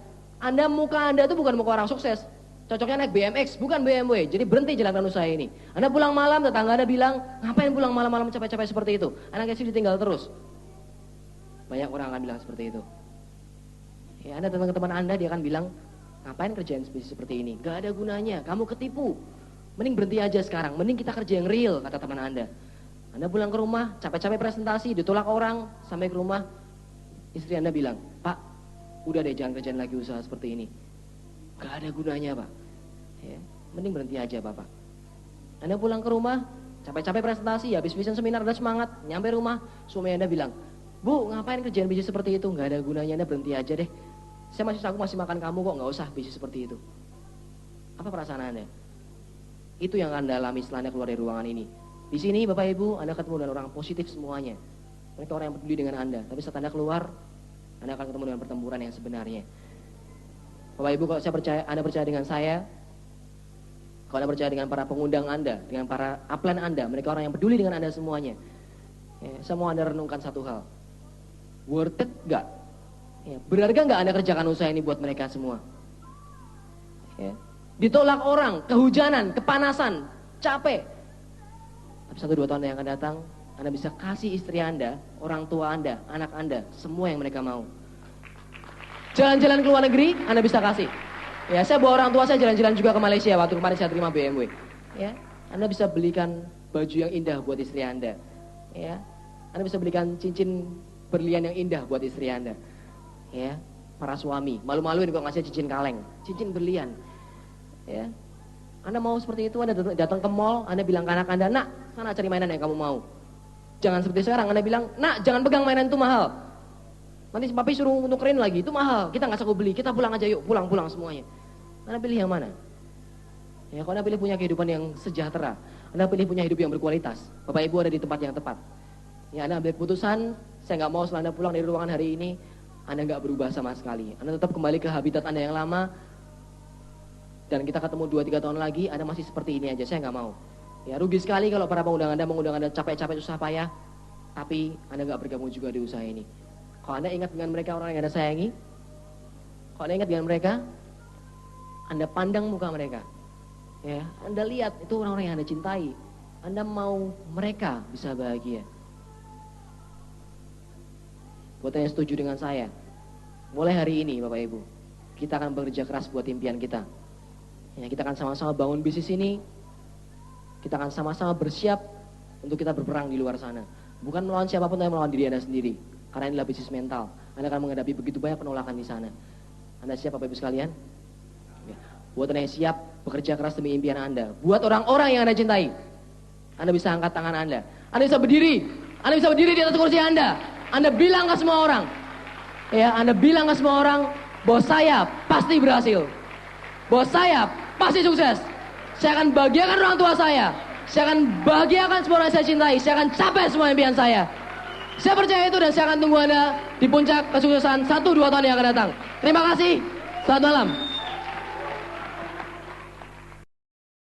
muka Anda itu bukan muka orang sukses. Cocoknya naik BMX bukan BMW. Jadi berhenti jalankan usaha ini. Anda pulang malam, tetangga Anda bilang ngapain pulang malam-malam capek-capek seperti itu. Anak kecil ditinggal terus. Banyak orang akan bilang seperti itu. Ya, Anda datang ke teman Anda dia akan bilang ngapain kerjaan bisnis seperti ini? Gak ada gunanya, kamu ketipu. Mending berhenti aja sekarang, mending kita kerja yang real, kata teman Anda. Anda pulang ke rumah, capek-capek presentasi, ditolak orang, sampai ke rumah, istri Anda bilang, Pak, udah deh jangan kerjaan lagi usaha seperti ini. Gak ada gunanya Pak. Ya, mending berhenti aja Bapak. Anda pulang ke rumah, capek-capek presentasi, habis-habisan seminar ada semangat, nyampe rumah, suami Anda bilang, Bu, ngapain kerjaan bisnis seperti itu? Gak ada gunanya, Anda berhenti aja deh. Aku masih makan kamu kok, nggak usah bisnis seperti itu. Apa perasaan Anda? Itu yang Anda alami setelah Anda keluar dari ruangan ini. Di sini Bapak Ibu, Anda ketemu dengan orang positif semuanya. Mereka orang yang peduli dengan Anda. Tapi saat Anda keluar, Anda akan ketemu dengan pertempuran yang sebenarnya. Bapak Ibu, kalau Anda percaya dengan saya, kalau Anda percaya dengan para pengundang Anda, dengan para upline Anda, mereka orang yang peduli dengan Anda semuanya. Ya, saya mau Anda renungkan satu hal. Worth it gak? Ya, berharga nggak Anda kerjakan usaha ini buat mereka semua? Ya. Ditolak orang, kehujanan, kepanasan, capek. Tapi 1-2 tahun yang akan datang, Anda bisa kasih istri Anda, orang tua Anda, anak Anda, semua yang mereka mau. Jalan-jalan ke luar negeri, Anda bisa kasih. Ya, saya bawa orang tua saya jalan-jalan juga ke Malaysia waktu kemarin saya terima BMW. Ya, Anda bisa belikan baju yang indah buat istri Anda. Ya, Anda bisa belikan cincin berlian yang indah buat istri Anda. Ya, para suami malu-maluin kok ngasih cincin kaleng, cincin berlian. Ya, Anda mau seperti itu, Anda datang ke mall, Anda bilang ke anak Anda, nak, sana cari mainan yang kamu mau. Jangan seperti sekarang, Anda bilang, nak, jangan pegang mainan itu mahal. Nanti papi suruh nukerin lagi, itu mahal, kita nggak sanggup beli, kita pulang aja yuk, pulang semuanya. Anda pilih yang mana? Ya, kalau Anda pilih punya kehidupan yang sejahtera, Anda pilih punya hidup yang berkualitas, Bapak Ibu ada di tempat yang tepat. Ya, Anda ambil keputusan, saya nggak mau setelah Anda pulang dari ruangan hari ini, Anda nggak berubah sama sekali. Anda tetap kembali ke habitat Anda yang lama. Dan kita ketemu 2-3 tahun lagi, Anda masih seperti ini aja. Saya nggak mau. Ya, rugi sekali kalau para pengundang Anda capek-capek susah payah. Tapi Anda nggak bergabung juga di usaha ini. Kalau Anda ingat dengan mereka orang yang Anda sayangi. Kalau Anda ingat dengan mereka, Anda pandang muka mereka. Ya, Anda lihat itu orang-orang yang Anda cintai. Anda mau mereka bisa bahagia. Buat yang setuju dengan saya, mulai hari ini Bapak Ibu, kita akan bekerja keras buat impian kita. Ya, kita akan sama-sama bangun bisnis ini. Kita akan sama-sama bersiap untuk kita berperang di luar sana. Bukan melawan siapapun, tapi melawan diri Anda sendiri. Karena inilah bisnis mental. Anda akan menghadapi begitu banyak penolakan di sana. Anda siap Bapak Ibu sekalian? Ya. Buat Anda yang siap bekerja keras demi impian Anda. Buat orang-orang yang Anda cintai. Anda bisa angkat tangan Anda. Anda bisa berdiri. Anda bisa berdiri di atas kursi Anda. Anda bilang ke semua orang. Ya, Anda bilang ke semua orang bahwa saya pasti berhasil. Bahwa saya pasti sukses. Saya akan bahagiakan orang tua saya. Saya akan bahagiakan semua orang yang saya cintai. Saya akan capai semua impian saya. Saya percaya itu dan saya akan tunggu Anda di puncak kesuksesan 1-2 tahun yang akan datang. Terima kasih. Selamat malam.